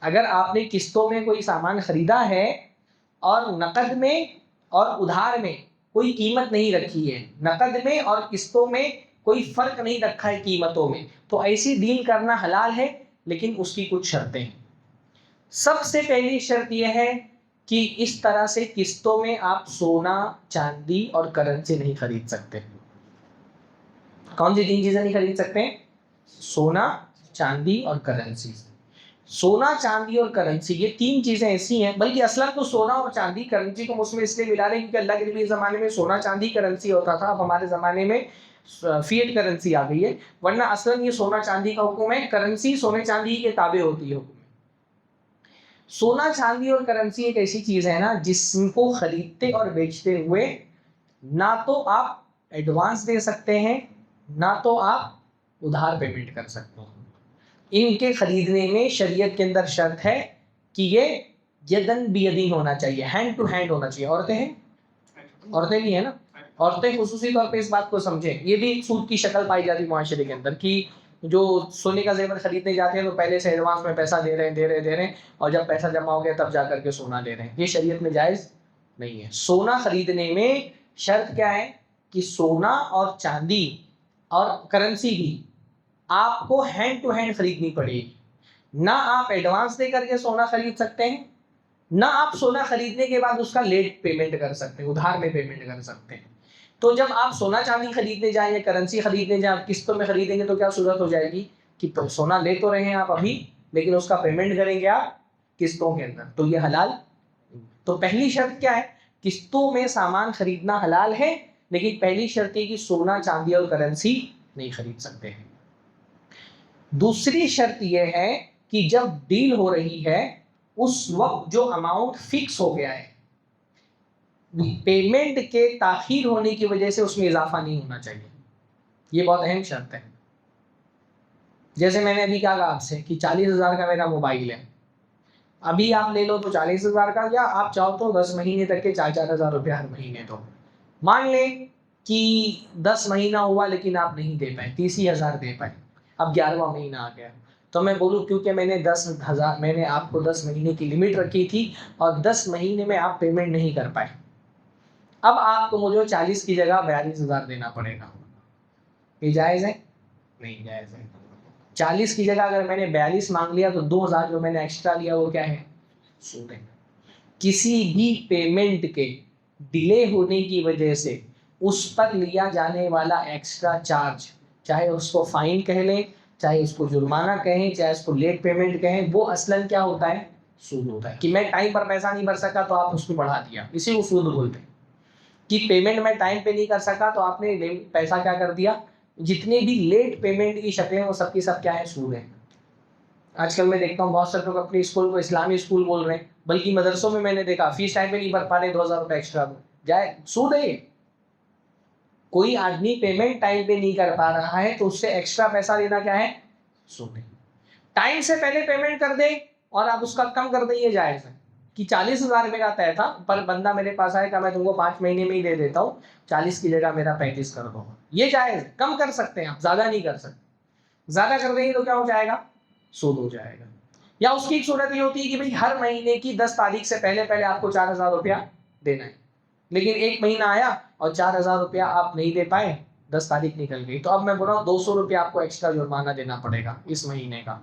[SPEAKER 1] अगर आपने किस्तों में कोई सामान खरीदा है और नकद में और उधार में कोई कीमत नहीं रखी है, नकद में और किस्तों में कोई फर्क नहीं रखा है कीमतों में, तो ऐसी डील करना हलाल है, लेकिन उसकी कुछ शर्तें हैं। सबसे पहली शर्त यह है कि इस तरह से किस्तों में आप सोना, चांदी और करेंसी नहीं खरीद सकते। कौन सी 3 चीजें नहीं खरीद सकते? सोना, चांदी और करेंसी। सोना, चांदी और करेंसी, ये तीन चीजें ऐसी हैं, बल्कि असलन तो सोना और चांदी, करेंसी को उसमें इसलिए मिला रहे हैं क्योंकि अल्लाह के नबी के ज़माने में सोना चांदी करेंसी होता था। अब हमारे ज़माने में फिएट करेंसी आ गई है, वरना असलन ये सोना चांदी का हुक्म है, करेंसी सोने चांदी के ताबे होती है हुक्म। सोना, चांदी और करेंसी एक ऐसी चीज है ना जिसको खरीदते और बेचते हुए ना तो आप एडवांस दे सकते हैं, ना तो आप उधार पेमेंट कर सकते हैं। इनके खरीदने में शरीयत के अंदर शर्त है कि ये यदन बियदीन होना चाहिए, हैंड टू हैंड होना चाहिए। औरतें हैं, औरतें भी है ना, औरतें खुसूसी तौर पे इस बात को समझें। ये भी एक सूद की शक्ल पाई जाती है मुआशरे के अंदर कि जो सोने का जेवर खरीदने जाते हैं तो पहले से एडवांस में पैसा दे रहे हैं और जब पैसा जमा हो गया तब जा करके सोना ले रहे हैं। ये शरीयत में जायज़ नहीं है। सोना खरीदने में शर्त क्या है कि सोना और चांदी और करेंसी भी आपको हैंड टू हैंड खरीदनी पड़ेगी। ना आप एडवांस दे करके सोना खरीद सकते हैं, ना आप सोना खरीदने के बाद उसका लेट पेमेंट कर सकते हैं, उधार में पेमेंट कर सकते हैं। तो जब आप सोना चांदी खरीदने जाएं या करेंसी खरीदने जाएं, आप किस्तों में खरीदेंगे तो क्या सूरत हो जाएगी कि तो सोना ले तो रहे हैं आप अभी, लेकिन उसका पेमेंट करेंगे आप किस्तों के अंदर, तो ये हलाल। तो पहली शर्त क्या है, किस्तों में सामान खरीदना हलाल है, लेकिन पहली शर्त है कि सोना चांदी और करेंसी नहीं खरीद सकते हैं। दूसरी शर्त यह है कि जब डील हो रही है उस वक्त जो अमाउंट फिक्स हो गया है, पेमेंट के ताखीर होने की वजह से उसमें इजाफा नहीं होना चाहिए। ये बहुत अहम शर्त है। जैसे मैंने अभी कहा आपसे कि 40,000 का मेरा मोबाइल है, अभी आप ले लो तो 40,000 का, या आप चाहो तो 10 महीने तक के 4,000 रुपये हर महीने दो। मान लें कि 10 महीना हुआ लेकिन आप नहीं दे पाए, 30,000 दे पाए, अब 11वां महीना आ गया, तो मैं बोलूँ क्योंकि मैंने आपको 10 महीने की लिमिट रखी थी और 10 महीने में आप पेमेंट नहीं कर पाए, अब आपको मुझे 40 की जगह 42,000 देना पड़ेगा। ये जायज़ है? नहीं जायज़ है। 40 की जगह अगर मैंने 42 मांग लिया तो 2,000 जो मैंने एक्स्ट्रा लिया वो क्या है, सूद है। किसी भी पेमेंट के डिले होने की वजह से उस पर लिया जाने वाला एक्स्ट्रा चार्ज, चाहे उसको फाइन कह लें, चाहे उसको जुर्माना कहें, चाहे उसको लेट पेमेंट कहें, वो असलन क्या होता है, सूद होता है। कि मैं टाइम पर पैसा नहीं भर सका तो आप उसको बढ़ा दिया, इसी को सूद बोलते हैं। कि पेमेंट मैं टाइम पे नहीं कर सका तो आपने पैसा क्या कर दिया, जितने भी लेट पेमेंट की शक्लें वो सबकी सब क्या है, सूद है। आजकल मैं देखता हूँ बहुत सारे लोग अपने स्कूल को इस्लामी स्कूल बोल रहे हैं, बल्कि मदरसों में मैंने देखा फीस टाइम पे नहीं भर पा रहे, 2,000 रुपये एक्स्ट्रा दो, जाए सूद है। कोई आदमी पेमेंट टाइम पे नहीं कर पा रहा है तो उससे एक्स्ट्रा पैसा लेना क्या है, सूद है। टाइम से पहले पेमेंट कर दे और आप उसका कम कर दें, ये जायज़ है। कि 40,000 मेरा तय था, पर बंदा मेरे पास आएगा मैं तुमको 5 महीने में ही दे देता हूँ, 40 की जगह मेरा 35 कर दो, ये जायज़। कम कर सकते हैं आप, ज़्यादा नहीं कर सकते। ज़्यादा कर देंगे तो क्या हो जाएगा, सूद हो जाएगा। या उसकी एक सूरत ये होती है कि भाई हर महीने की 10 तारीख से पहले पहले आपको 4,000 रुपया देना है, लेकिन एक महीना आया और 4,000 रुपया आप नहीं दे पाए, 10 तारीख निकल गई, तो अब मैं बोल रहा हूँ 200 रुपया आपको एक्स्ट्रा जुर्माना देना पड़ेगा इस महीने का।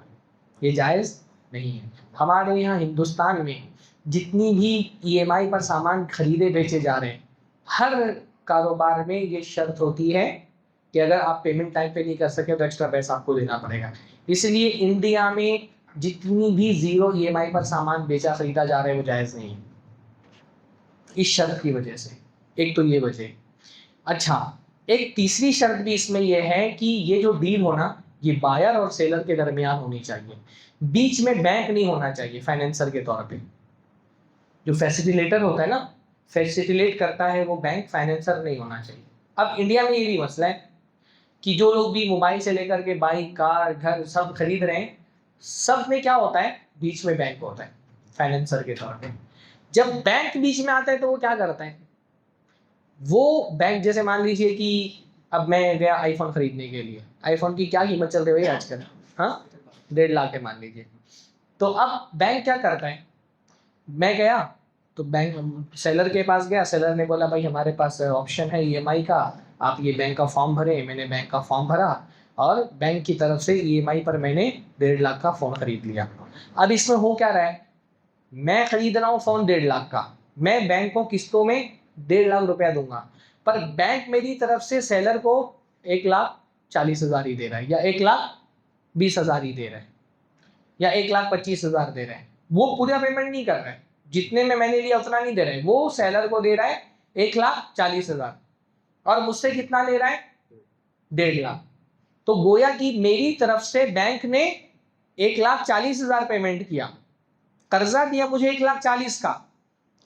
[SPEAKER 1] ये जायज़ नहीं है। हमारे यहाँ हिंदुस्तान में जितनी भी EMI पर सामान खरीदे बेचे जा रहे हैं, हर कारोबार में ये शर्त होती है कि अगर आप पेमेंट टाइम पे नहीं कर सके तो एक्स्ट्रा पैसा आपको देना पड़ेगा। इसलिए इंडिया में जितनी भी 0 EMI पर सामान बेचा खरीदा जा रहा है वो जायज़ नहीं है, इस शर्त की वजह से। एक तो ये वजह। अच्छा, एक तीसरी शर्त भी इसमें यह है कि ये जो डील होना ये बायर और सेलर के दरमियान होनी चाहिए, बीच में बैंक नहीं होना चाहिए फाइनेंसर के तौर पे। जो फैसिलिटेटर होता है ना, फैसिलिटेट करता है वो बैंक, फाइनेंसर नहीं होना चाहिए। अब इंडिया में ये भी मसला है कि जो लोग भी मोबाइल से लेकर के बाइक, कार, घर सब खरीद रहे हैं, सब में क्या होता है, बीच में बैंक होता है फाइनेंसर के तौर पे। जब बैंक बीच में आता है तो वो क्या करता है, वो बैंक, जैसे मान लीजिए कि अब मैं गया आईफोन खरीदने के लिए, आईफोन की क्या कीमत चल रही है भाई आजकल, हाँ 1.5 लाख है मान लीजिए। तो अब बैंक क्या करता है, मैं गया तो बैंक सेलर के पास गया, सेलर ने बोला भाई हमारे पास ऑप्शन है EMI का, आप ये बैंक का फॉर्म भरे। मैंने बैंक का फॉर्म भरा और बैंक की तरफ से EMI पर मैंने 1.5 लाख का फ़ोन खरीद लिया। अब इसमें हो क्या रहा है, मैं खरीद रहा हूँ फ़ोन 1.5 लाख का, मैं बैंक को किस्तों में 1.5 लाख रुपया दूंगा, पर बैंक मेरी तरफ से सेलर को 1,40,000 ही दे रहा है या 1,20,000 ही दे रहा है। या 1,25,000 दे रहे हैं, वो पूरा पेमेंट नहीं कर रहे हैं, जितने में मैंने लिया उतना नहीं दे रहे, वो सेलर को दे रहा है 1,40,000 और मुझसे कितना ले रहा है 1.5 लाख। तो गोया कि मेरी तरफ से बैंक ने 1,40,000 पेमेंट किया, कर्जा दिया मुझे 1,40,000 का,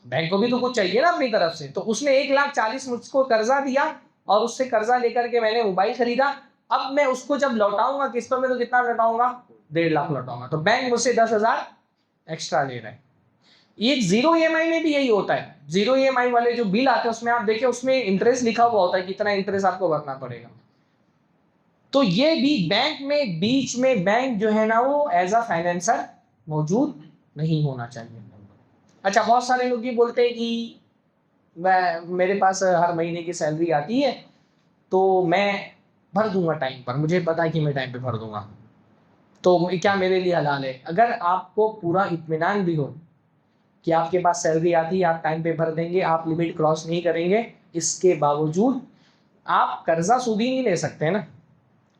[SPEAKER 1] बैंक को भी तो कुछ चाहिए ना अपनी तरफ से, तो उसने 1,40,000 मुझको कर्जा दिया और उससे कर्जा लेकर के मैंने मोबाइल खरीदा। अब मैं उसको जब लौटाऊंगा किस्तों में तो कितना लौटाऊंगा 1.5 लाख लौटाऊंगा, तो बैंक मुझसे 10,000 एक्स्ट्रा ले रहा है। ये जीरो ईएमआई में भी यही होता है, जीरो ईएमआई वाले जो बिल आते हैं उसमें आप देखिए उसमें इंटरेस्ट लिखा हुआ होता है, कितना इंटरेस्ट आपको भरना पड़ेगा। तो ये भी बैंक में बीच में बैंक जो है ना वो एज अ फाइनेंसर मौजूद नहीं होना चाहिए। अच्छा, बहुत सारे लोग ये बोलते हैं कि मेरे पास हर महीने की सैलरी आती है तो मैं भर दूंगा टाइम पर, मुझे पता है कि मैं टाइम पे भर दूंगा, तो क्या मेरे लिए हलाल है? अगर आपको पूरा इत्मीनान भी हो कि आपके पास सैलरी आती है, आप टाइम पे भर देंगे, आप लिमिट क्रॉस नहीं करेंगे, इसके बावजूद आप कर्जा सूदी नहीं ले सकते ना,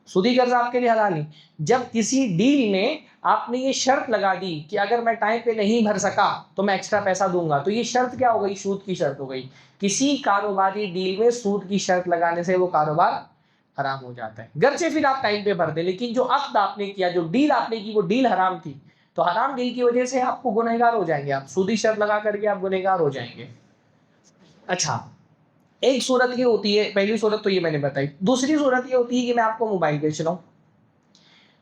[SPEAKER 1] सूदी कर्जा आपके लिए हलाल नहीं। जब किसी डील में आपने ये शर्त लगा दी कि अगर मैं टाइम पे नहीं भर सका तो मैं एक्स्ट्रा पैसा दूंगा, तो ये शर्त क्या हो गई? सूद की शर्त हो गई। किसी कारोबारी डील में सूद की शर्त लगाने से वो कारोबार हराम हो जाता है, गर्चे फिर आप टाइम पे भर दे, लेकिन जो अक्द आपने किया, जो डील आपने की, वो डील हराम थी, तो हराम डील की वजह से आपको गुनहगार हो जाएंगे, आप सूदी शर्त लगा करके आप गुनहगार हो जाएंगे। अच्छा, एक सूरत ये होती है, पहली सूरत तो ये मैंने बताई। दूसरी सूरत ये होती है कि मैं आपको मोबाइल बेच रहा हूँ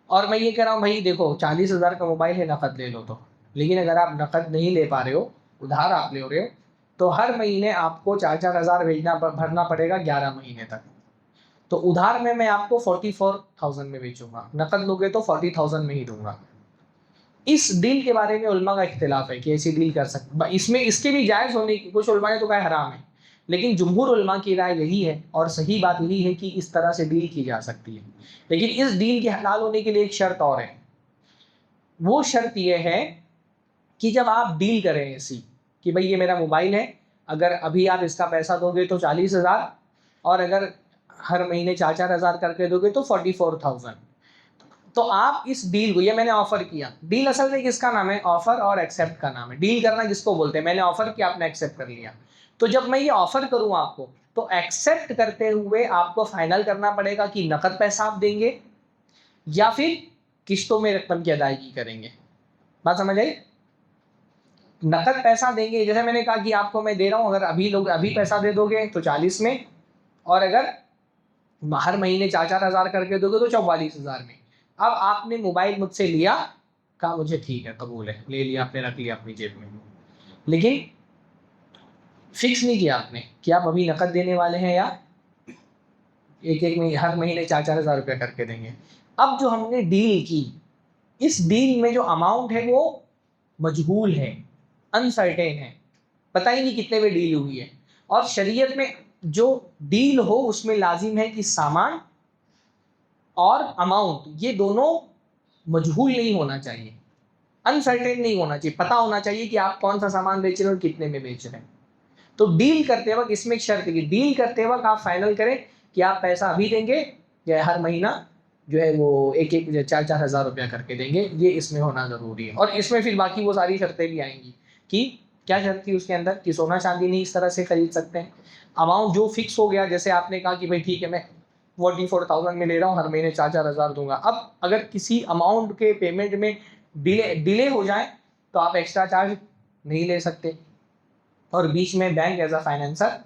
[SPEAKER 1] और मैं ये कह रहा हूँ भाई देखो 40,000 का मोबाइल है, नकद ले लो, तो लेकिन अगर आप नकद नहीं ले पा रहे हो, उधार आप ले रहे हो, तो हर महीने आपको 4,000 भरना पड़ेगा 11 महीने तक। तो उधार में मैं आपको 44,000 में बेचूंगा, नकद लोगे तो 40,000 में ही दूंगा। इस डील के बारे में उलमा का इख्तिलाफ है कि ऐसी डील कर सकते, इसमें इसके भी जायज़ होने की, कुछ उलमा ने तो कहा हराम है, लेकिन जुमहूर उलमा की राय यही है और सही बात यही है कि इस तरह से डील की जा सकती है। लेकिन इस डील के हलाल होने के लिए एक शर्त और है, वो शर्त यह है कि जब आप डील करें ऐसी कि भाई ये मेरा मोबाइल है, अगर अभी आप इसका पैसा दोगे तो 40,000 और अगर हर महीने 4,000 करके दोगे तो 44,000, तो आप इस डील को, ये मैंने ऑफर किया, डील असल में किसका नाम है? ऑफर और एक्सेप्ट का नाम है। डील करना जिसको बोलते हैं, मैंने ऑफर किया, आपने एक्सेप्ट कर लिया, तो जब मैं ये ऑफर करूँ आपको, तो एक्सेप्ट करते हुए आपको फाइनल करना पड़ेगा कि नकद पैसा आप देंगे या फिर किस्तों में रकम की अदायगी करेंगे। बात समझ आई? नकद पैसा देंगे, जैसे मैंने कहा कि आपको मैं दे रहा हूँ, अगर अभी पैसा दे दोगे तो 40 में, और अगर हर महीने 4,000 करके दोगे तो 44,000 में। अब आपने मोबाइल मुझसे लिया, कहा मुझे ठीक है, कबूल है, ले लिया आपने, रख लिया अपनी जेब में, लेकिन फिक्स नहीं किया आपने कि आप अभी नकद देने वाले हैं या एक महीने, हर महीने 4,000 रुपया करके देंगे। अब जो हमने डील की, इस डील में जो अमाउंट है वो मजहूल है, अनसर्टेन है, पता ही नहीं कितने में डील हुई है। और शरीयत में जो डील हो उसमें लाजिम है कि सामान और अमाउंट ये दोनों मजहूल नहीं होना चाहिए, अनसर्टेन नहीं होना चाहिए, पता होना चाहिए कि आप कौन सा सामान बेच रहे हो और कितने में बेच रहे हैं। तो डील करते वक्त इसमें एक शर्त की, डील करते वक्त आप फाइनल करें कि आप पैसा अभी देंगे या हर महीना जो है वो 4,000 रुपया करके देंगे, ये इसमें होना ज़रूरी है। और इसमें फिर बाकी वो सारी शर्तें भी आएंगी कि क्या शर्त थी उसके अंदर कि सोना चांदी नहीं इस तरह से खरीद सकते हैं, अमाउंट जो फिक्स हो गया, जैसे आपने कहा कि भाई ठीक है मैं 44,000 में ले रहा हूँ, हर महीने 4,000 दूंगा। अब अगर किसी अमाउंट के पेमेंट में डिले हो जाए तो आप एक्स्ट्रा चार्ज नहीं ले सकते, और बीच में बैंक एज अ फाइनेंसर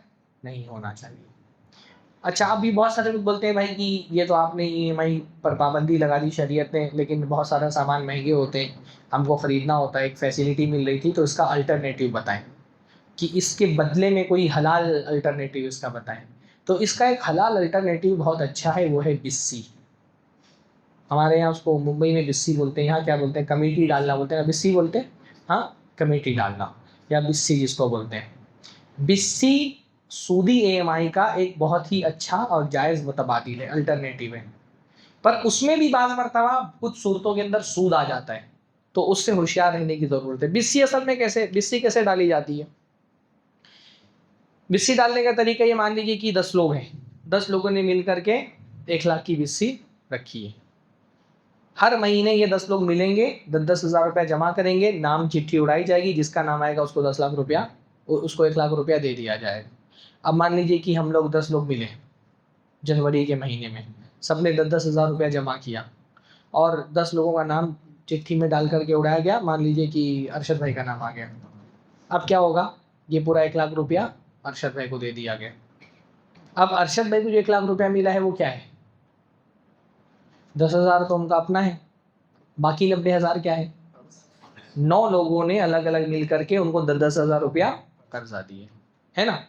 [SPEAKER 1] नहीं होना चाहिए। अच्छा, अभी बहुत सारे लोग बोलते हैं भाई कि ये तो आपने ईएमआई पर पाबंदी लगा दी शरीयत ने, लेकिन बहुत सारा सामान महंगे होते हैं, हमको ख़रीदना होता है, एक फैसिलिटी मिल रही थी, तो इसका अल्टरनेटिव बताएं कि इसके बदले में कोई हलाल अल्टरनेटिव इसका बताएं। तो इसका एक हलाल अल्टरनेटिव बहुत अच्छा है, वो है बिस्सी। हमारे यहाँ उसको मुंबई में बिस्सी बोलते हैं, यहाँ क्या बोलते हैं? कमेटी डालना बोलते हैं, बिस्सी बोलते हैं, हाँ कमेटी डालना या बिस्सी जिसको बोलते हैं। बिस्सी सूदी ईएमआई का एक बहुत ही अच्छा और जायज़ मुतबादिल है, अल्टरनेटिव है, पर उसमें भी बाज़ मरतबा कुछ सूरतों के अंदर सूद आ जाता है, तो उससे होशियार रहने की ज़रूरत है। बिस्सी असल में बिस्सी कैसे डाली जाती है? बिस्सी डालने का तरीका ये, मान लीजिए कि 10 लोग हैं, 10 लोगों ने मिल करके 1 लाख की बिस्सी रखी है, हर महीने ये 10 लोग मिलेंगे, 10,000 रुपया जमा करेंगे, नाम चिट्ठी उड़ाई जाएगी, जिसका नाम आएगा उसको 10 लाख रुपया, उसको 1 लाख रुपया दे दिया जाएगा। अब मान लीजिए कि हम लोग 10 लोग मिले जनवरी के महीने में, सबने 10,000 रुपया जमा किया और 10 लोगों का नाम चिट्ठी में डाल करके उड़ाया गया। मान लीजिए कि अरशद भाई का नाम आ गया। अब क्या होगा, ये पूरा 1 लाख रुपया अरशद भाई को दे दिया गया। अब अरशद भाई को जो 1 लाख रुपया मिला है वो क्या है, 10,000 तो उनका अपना है, बाकी 90,000 क्या है, 9 लोगों ने अलग अलग मिल करके उनको 10,000 रुपया कर्जा दिए, है ना।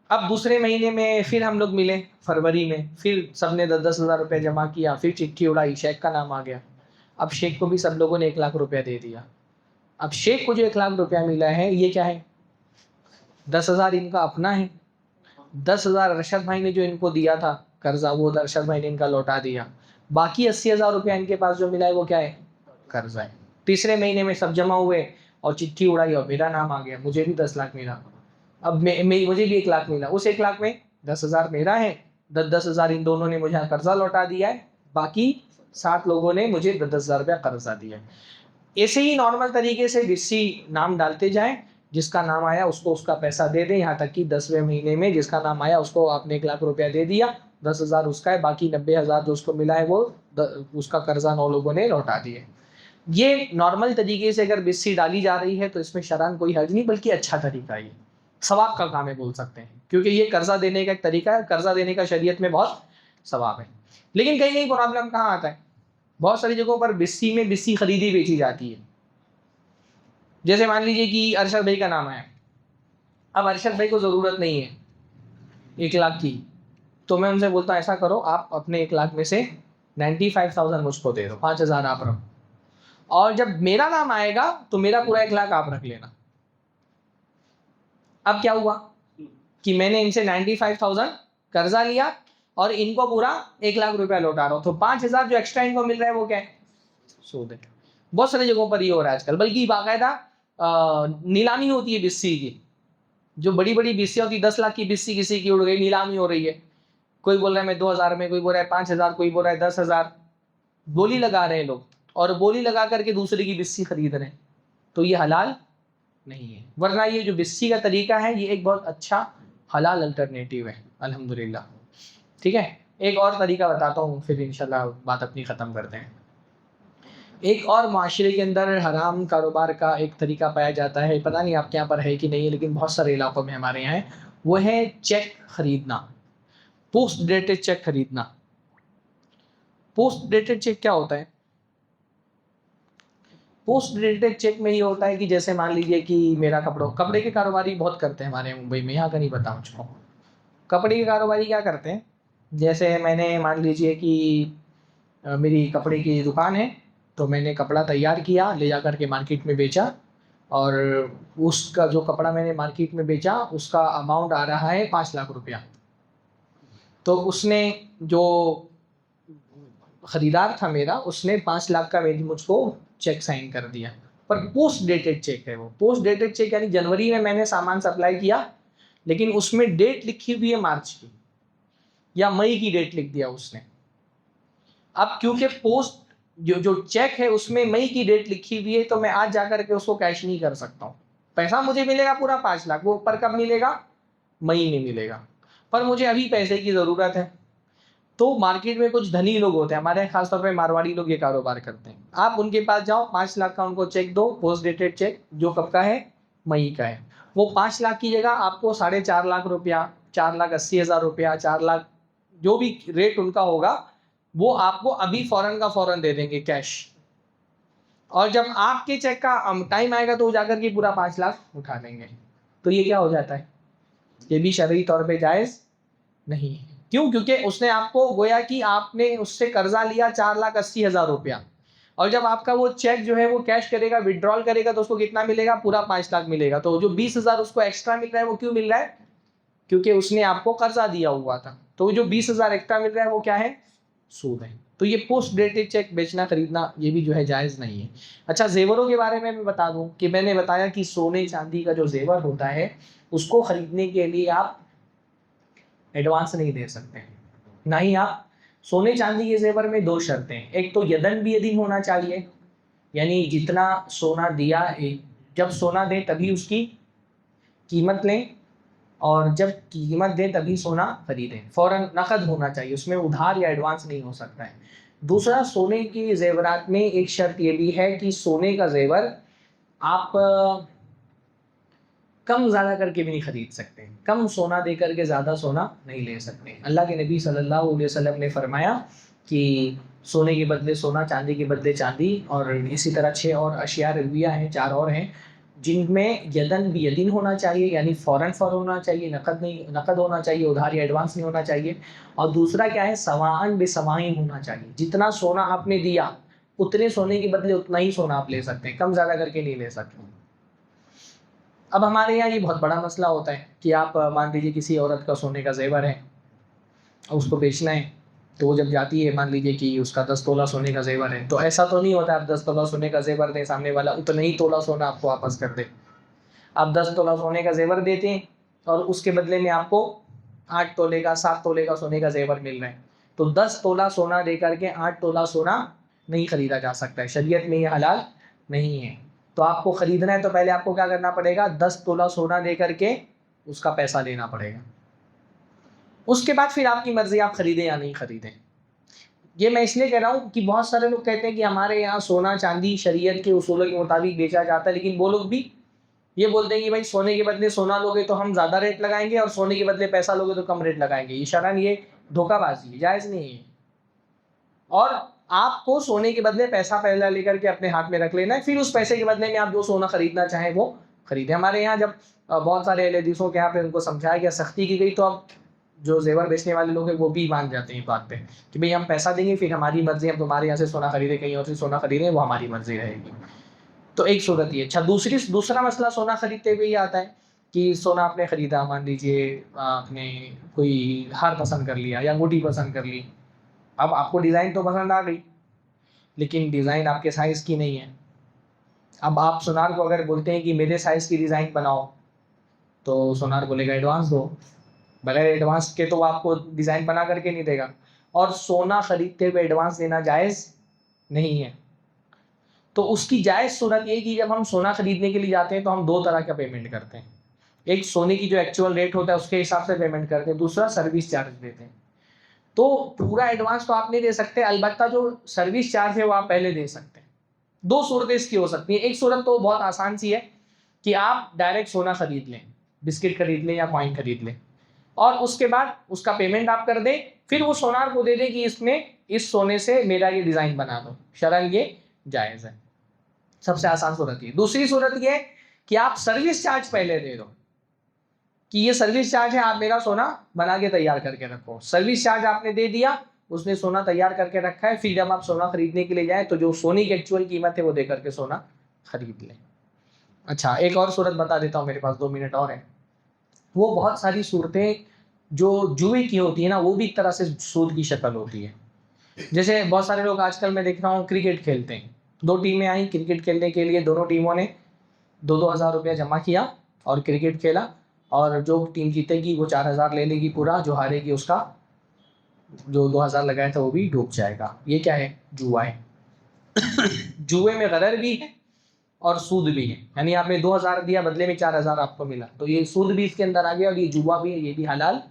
[SPEAKER 1] अब दूसरे महीने में फिर हम लोग मिले फरवरी में, फिर सबने 10,000 रुपया जमा किया, फिर चिट्ठी उड़ाई, शेख का नाम आ गया। अब शेख को भी सब लोगों ने 1 लाख रुपया दे दिया। अब शेख को जो 1 लाख रुपया मिला है ये क्या है, 10,000 इनका अपना है, 10,000 अरशद भाई ने जो इनको दिया था कर्जा वो अरशद भाई ने इनका लौटा दिया, बाकी 80,000 रुपया इनके पास जो मिला है वो क्या है, कर्जा है। तीसरे महीने में सब जमा हुए और चिट्ठी उड़ाई और मेरा नाम आ गया, मुझे भी 10 लाख मिला। अब मुझे भी 1 लाख मिला, उस 1 लाख में 10,000 मेरा है, 10,000 इन दोनों ने मुझे कर्जा लौटा दिया है, बाकी 7 लोगों ने मुझे 10,000 रुपया कर्जा दिया है। ऐसे ही नॉर्मल तरीके से जिससी नाम डालते जाएं, जिसका नाम आया उसको उसका पैसा दे दें, यहाँ तक कि 10वें महीने में जिसका नाम आया उसको आपने 1 लाख रुपया दे दिया, 10,000 उसका है, बाकी 90,000 जो उसको मिला है वो उसका कर्जा 9 लोगों ने लौटा दिए। ये नॉर्मल तरीके से अगर बिस्सी डाली जा रही है तो इसमें शरअन कोई हर्ज नहीं, बल्कि अच्छा तरीका है, सवाब का काम है बोल सकते हैं, क्योंकि ये कर्जा देने का एक तरीका है, कर्जा देने का शरीयत में बहुत सवाब है। लेकिन कहीं कहीं प्रॉब्लम कहाँ आता है, बहुत सारी जगहों पर बिस्सी में बिस्सी खरीदी बेची जाती है। जैसे मान लीजिए कि अरशद भाई का नाम है, अब अरशद भाई को ज़रूरत नहीं है 1 लाख की, तो मैं उनसे बोलता हूँ ऐसा करो आप अपने 1 लाख में से 95,000 मुझको दे दो, 5,000 आप रखो, और जब मेरा नाम आएगा तो मेरा पूरा 1 लाख आप रख लेना। अब क्या हुआ कि मैंने इनसे 95,000 कर्जा लिया और इनको पूरा 1 लाख रुपया लौटा रहा हूँ, तो 5,000 जो एक्स्ट्रा इनको मिल रहा है वो क्या है, सूद है। बहुत सारी जगहों पर ये हो रहा है आजकल, बल्कि बाकायदा नीलामी होती है बिस्सी की, जो बड़ी बड़ी बिस्सी होती है, 10 लाख की बिस्सी किसी की उड़ गई, नीलामी हो रही है, कोई बोल रहा है मैं 2,000 में, कोई बोल रहा है 5,000, कोई बोल रहा है 10,000, बोली लगा रहे हैं लोग, और बोली लगा करके दूसरे की बिस्सी खरीद रहे हैं, तो ये हलाल नहीं है। वरना ये जो बिस्सी का तरीका है ये एक बहुत अच्छा हलाल अल्टरनेटिव है अल्हम्दुलिल्लाह। ठीक है, एक और तरीका बताता हूँ फिर इंशाल्लाह बात अपनी ख़त्म करते हैं। एक और माशरे के अंदर हराम कारोबार का एक तरीका पाया जाता है, पता नहीं आपके यहाँ पर है कि नहीं है, लेकिन बहुत सारे इलाकों में हमारे यहाँ है, वो है चेक खरीदना, पोस्ट डेटेड चेक खरीदना। पोस्ट डेटेड चेक क्या होता है, पोस्ट डेटेड चेक में ये होता है कि जैसे मान लीजिए कि मेरा कपड़े के कारोबारी बहुत करते हैं हमारे मुंबई में, यहाँ का नहीं पता मुझको। कपड़े के कारोबारी क्या करते हैं, जैसे मैंने मान लीजिए कि मेरी कपड़े की दुकान है, तो मैंने कपड़ा तैयार किया, ले जा कर के मार्केट में बेचा, और उसका जो कपड़ा मैंने मार्केट में बेचा उसका अमाउंट आ रहा है 5 लाख रुपया। तो उसने जो ख़रीदार था मेरा, उसने 5 लाख का मुझको चेक साइन कर दिया, पर पोस्ट डेटेड चेक है वो। पोस्ट डेटेड चेक यानी जनवरी में मैंने सामान सप्लाई किया, लेकिन उसमें डेट लिखी हुई है मार्च की या मई की डेट लिख दिया उसने। अब क्योंकि पोस्ट जो चेक है उसमें मई की डेट लिखी हुई है, तो मैं आज जाकर के उसको कैश नहीं कर सकता हूँ। पैसा मुझे मिलेगा पूरा 5 लाख, वो पर कब मिलेगा, मई में मिलेगा, पर मुझे अभी पैसे की ज़रूरत है। तो मार्केट में कुछ धनी लोग होते हैं, हमारे खासतौर पे मारवाड़ी लोग ये कारोबार करते हैं, आप उनके पास जाओ, 5 लाख का उनको चेक दो, पोस्ट डेटेड चेक, जो कब का है, मई का है, वो 5 लाख की जगह आपको 4.5 लाख रुपया, 4,80,000 रुपया, 4 लाख जो भी रेट उनका होगा वो आपको अभी फ़ौरन का फ़ौरन दे देंगे कैश। और जब आपके चेक का टाइम आएगा तो जाकर के पूरा 5 लाख उठा लेंगे। तो ये क्या हो जाता है, ये भी शरई तौर पे जायज़ नहीं है। क्यों, क्योंकि उसने आपको गोया कि आपने उससे कर्जा लिया 4,80,000 रुपया, और जब आपका वो चेक जो है वो कैश करेगा, विड्रॉल करेगा, तो उसको कितना मिलेगा, पूरा 5 लाख मिलेगा। तो जो 20,000 उसको एक्स्ट्रा मिल रहा है वो क्यों मिल रहा है, क्योंकि उसने आपको कर्जा दिया हुआ था। तो जो 20,000 एक्स्ट्रा मिल रहा है वो क्या है, सूद है। तो ये पोस्ट डेटेड चेक बेचना खरीदना ये भी जो है जायज़ नहीं है। अच्छा, जेवरों के बारे में मैं बता दूं कि मैंने बताया कि सोने चांदी का जो जेवर होता है उसको खरीदने के लिए आप एडवांस नहीं दे सकते, ना ही आप सोने चांदी के जेवर में दो शर्तें हैं। एक तो यदन भी यदीन होना चाहिए, यानी जितना सोना दिया, जब सोना दे तभी उसकी कीमत लें, और जब कीमत दे तभी सोना खरीदें। फौरन नकद होना चाहिए, उसमें उधार या एडवांस नहीं हो सकता है। दूसरा, सोने के जेवरात में एक शर्त ये भी है कि सोने का जेवर आप कम ज़्यादा करके भी नहीं खरीद सकते, कम सोना दे करके ज़्यादा सोना नहीं ले सकते। अल्लाह के नबी सल्लल्लाहु अलैहि वसल्लम ने फरमाया कि सोने के बदले सोना, चांदी के बदले चांदी, और इसी तरह 6 और अशिया रविया हैं, 4 और हैं, जिनमें यदन भी यदीन होना चाहिए, यानी फ़ौरन होना चाहिए, नकद नहीं, नकद होना चाहिए, उधार या एडवांस नहीं होना चाहिए। और दूसरा क्या है, सवाअन बेसवाइन होना चाहिए, जितना सोना आपने दिया उतने सोने के बदले उतना ही सोना आप ले सकते हैं, कम ज़्यादा करके नहीं ले सकते। अब हमारे यहाँ ये बहुत बड़ा मसला होता है कि आप मान लीजिए किसी औरत का सोने का जेवर है, उसको बेचना है, तो वो जब जाती है, मान लीजिए कि उसका 10 तोला सोने का जेवर है, तो ऐसा तो नहीं होता आप 10 तोला सोने का जेवर दें, सामने वाला उतना ही तोला सोना आपको वापस कर दे। आप 10 तोला सोने का जेवर देते हैं और उसके बदले में आपको 8 तोले का, 7 तोले का सोने का जेवर मिल रहा है, तो 10 तोला सोना दे करके 8 तोला सोना नहीं खरीदा जा सकता है, शरीयत में ये हलाल नहीं है। तो आपको खरीदना है तो पहले आपको क्या करना पड़ेगा, 10 तोला सोना दे करके उसका पैसा देना पड़ेगा। उसके बाद फिर आपकी मर्जी, आप खरीदें या नहीं खरीदें। ये मैं इसलिए कह रहा हूँ कि बहुत सारे लोग कहते हैं कि हमारे यहाँ सोना चांदी शरीयत के उसूलों के मुताबिक बेचा जाता है, लेकिन वो लोग भी ये बोलते हैं कि भाई सोने के बदले सोना लोगे तो हम ज़्यादा रेट लगाएंगे और सोने के बदले पैसा लोगे तो कम रेट लगाएंगे। ये शरन, ये धोखाबाजी है, जायज़ नहीं है। और आपको सोने के बदले पैसा पहले लेकर के अपने हाथ में रख लेना है, फिर उस पैसे के बदले में आप जो सोना खरीदना चाहें वो खरीदें। हमारे यहाँ जब बहुत सारे अहले हदीसों के यहाँ पे उनको समझाया गया, सख्ती की गई, तो अब जो जेवर बेचने वाले लोग हैं वो भी मान जाते हैं बात पे कि भाई हम पैसा देंगे, फिर हमारी मर्जी, हम तुम्हारे यहाँ से सोना खरीदें, कहीं और से सोना खरीदें, वो हमारी मर्जी रहेगी। तो एक सूरत ये। अच्छा, दूसरा मसला सोना खरीदते हुए ये आता है कि सोना आपने ख़रीदा, मान लीजिए आपने कोई हार पसंद कर लिया या अंगूठी पसंद कर ली। अब आपको डिज़ाइन तो पसंद आ गई, लेकिन डिज़ाइन आपके साइज़ की नहीं है। अब आप सोनार को अगर बोलते हैं कि मेरे साइज़ की डिज़ाइन बनाओ, तो सोनार बोलेगा एडवांस दो। बगैर एडवांस के तो वो आपको डिज़ाइन बना करके नहीं देगा, और सोना ख़रीदते हुए एडवांस देना जायज़ नहीं है। तो उसकी जायज़ सूरत ये कि जब हम सोना खरीदने के लिए जाते हैं तो हम 2 तरह का पेमेंट करते हैं। एक सोने की जो एक्चुअल रेट होता है उसके हिसाब से पेमेंट करते हैं, दूसरा सर्विस चार्ज देते हैं। तो पूरा एडवांस तो आप नहीं दे सकते, अलबत्ता जो सर्विस चार्ज है वो आप पहले दे सकते हैं। 2 सूरतें इसकी हो सकती हैं। एक सूरत तो बहुत आसान सी है कि आप डायरेक्ट सोना खरीद लें, बिस्किट खरीद लें या कॉइन खरीद लें, और उसके बाद उसका पेमेंट आप कर दें, फिर वो सोनार को दे दें कि इसमें इस सोने से मेरा ये डिज़ाइन बना दो। शरन ये जायज़ है, सबसे आसान सूरत ये। दूसरी सूरत ये कि आप सर्विस चार्ज पहले दे दो कि ये सर्विस चार्ज है, आप मेरा सोना बना के तैयार करके रखो। सर्विस चार्ज आपने दे दिया, उसने सोना तैयार करके रखा है, फिर जब आप सोना खरीदने के लिए जाएं तो जो सोने की एक्चुअल कीमत है वो दे करके सोना खरीद लें। अच्छा, एक और सूरत बता देता हूँ, मेरे पास 2 मिनट और हैं। वो बहुत सारी सूरतें जो जुए की होती है ना, वो भी एक तरह से सूद की शक्ल होती है। जैसे बहुत सारे लोग आजकल मैं देख रहा हूँ क्रिकेट खेलते हैं, 2 टीमें आई क्रिकेट खेलने के लिए, दोनों टीमों ने 2-2 हज़ार रुपया जमा किया और क्रिकेट खेला, और जो टीम जीतेगी वो 4,000 ले लेगी पूरा, जो हारेगी उसका जो 2,000 लगाया था वो भी डूब जाएगा। ये क्या है? जुआ है। जुए में गरर भी है और सूद भी है, यानी आपने 2,000 दिया, बदले में 4,000 आपको मिला, तो ये सूद भी इसके अंदर आ गया और ये जुआ भी है, ये भी हलाल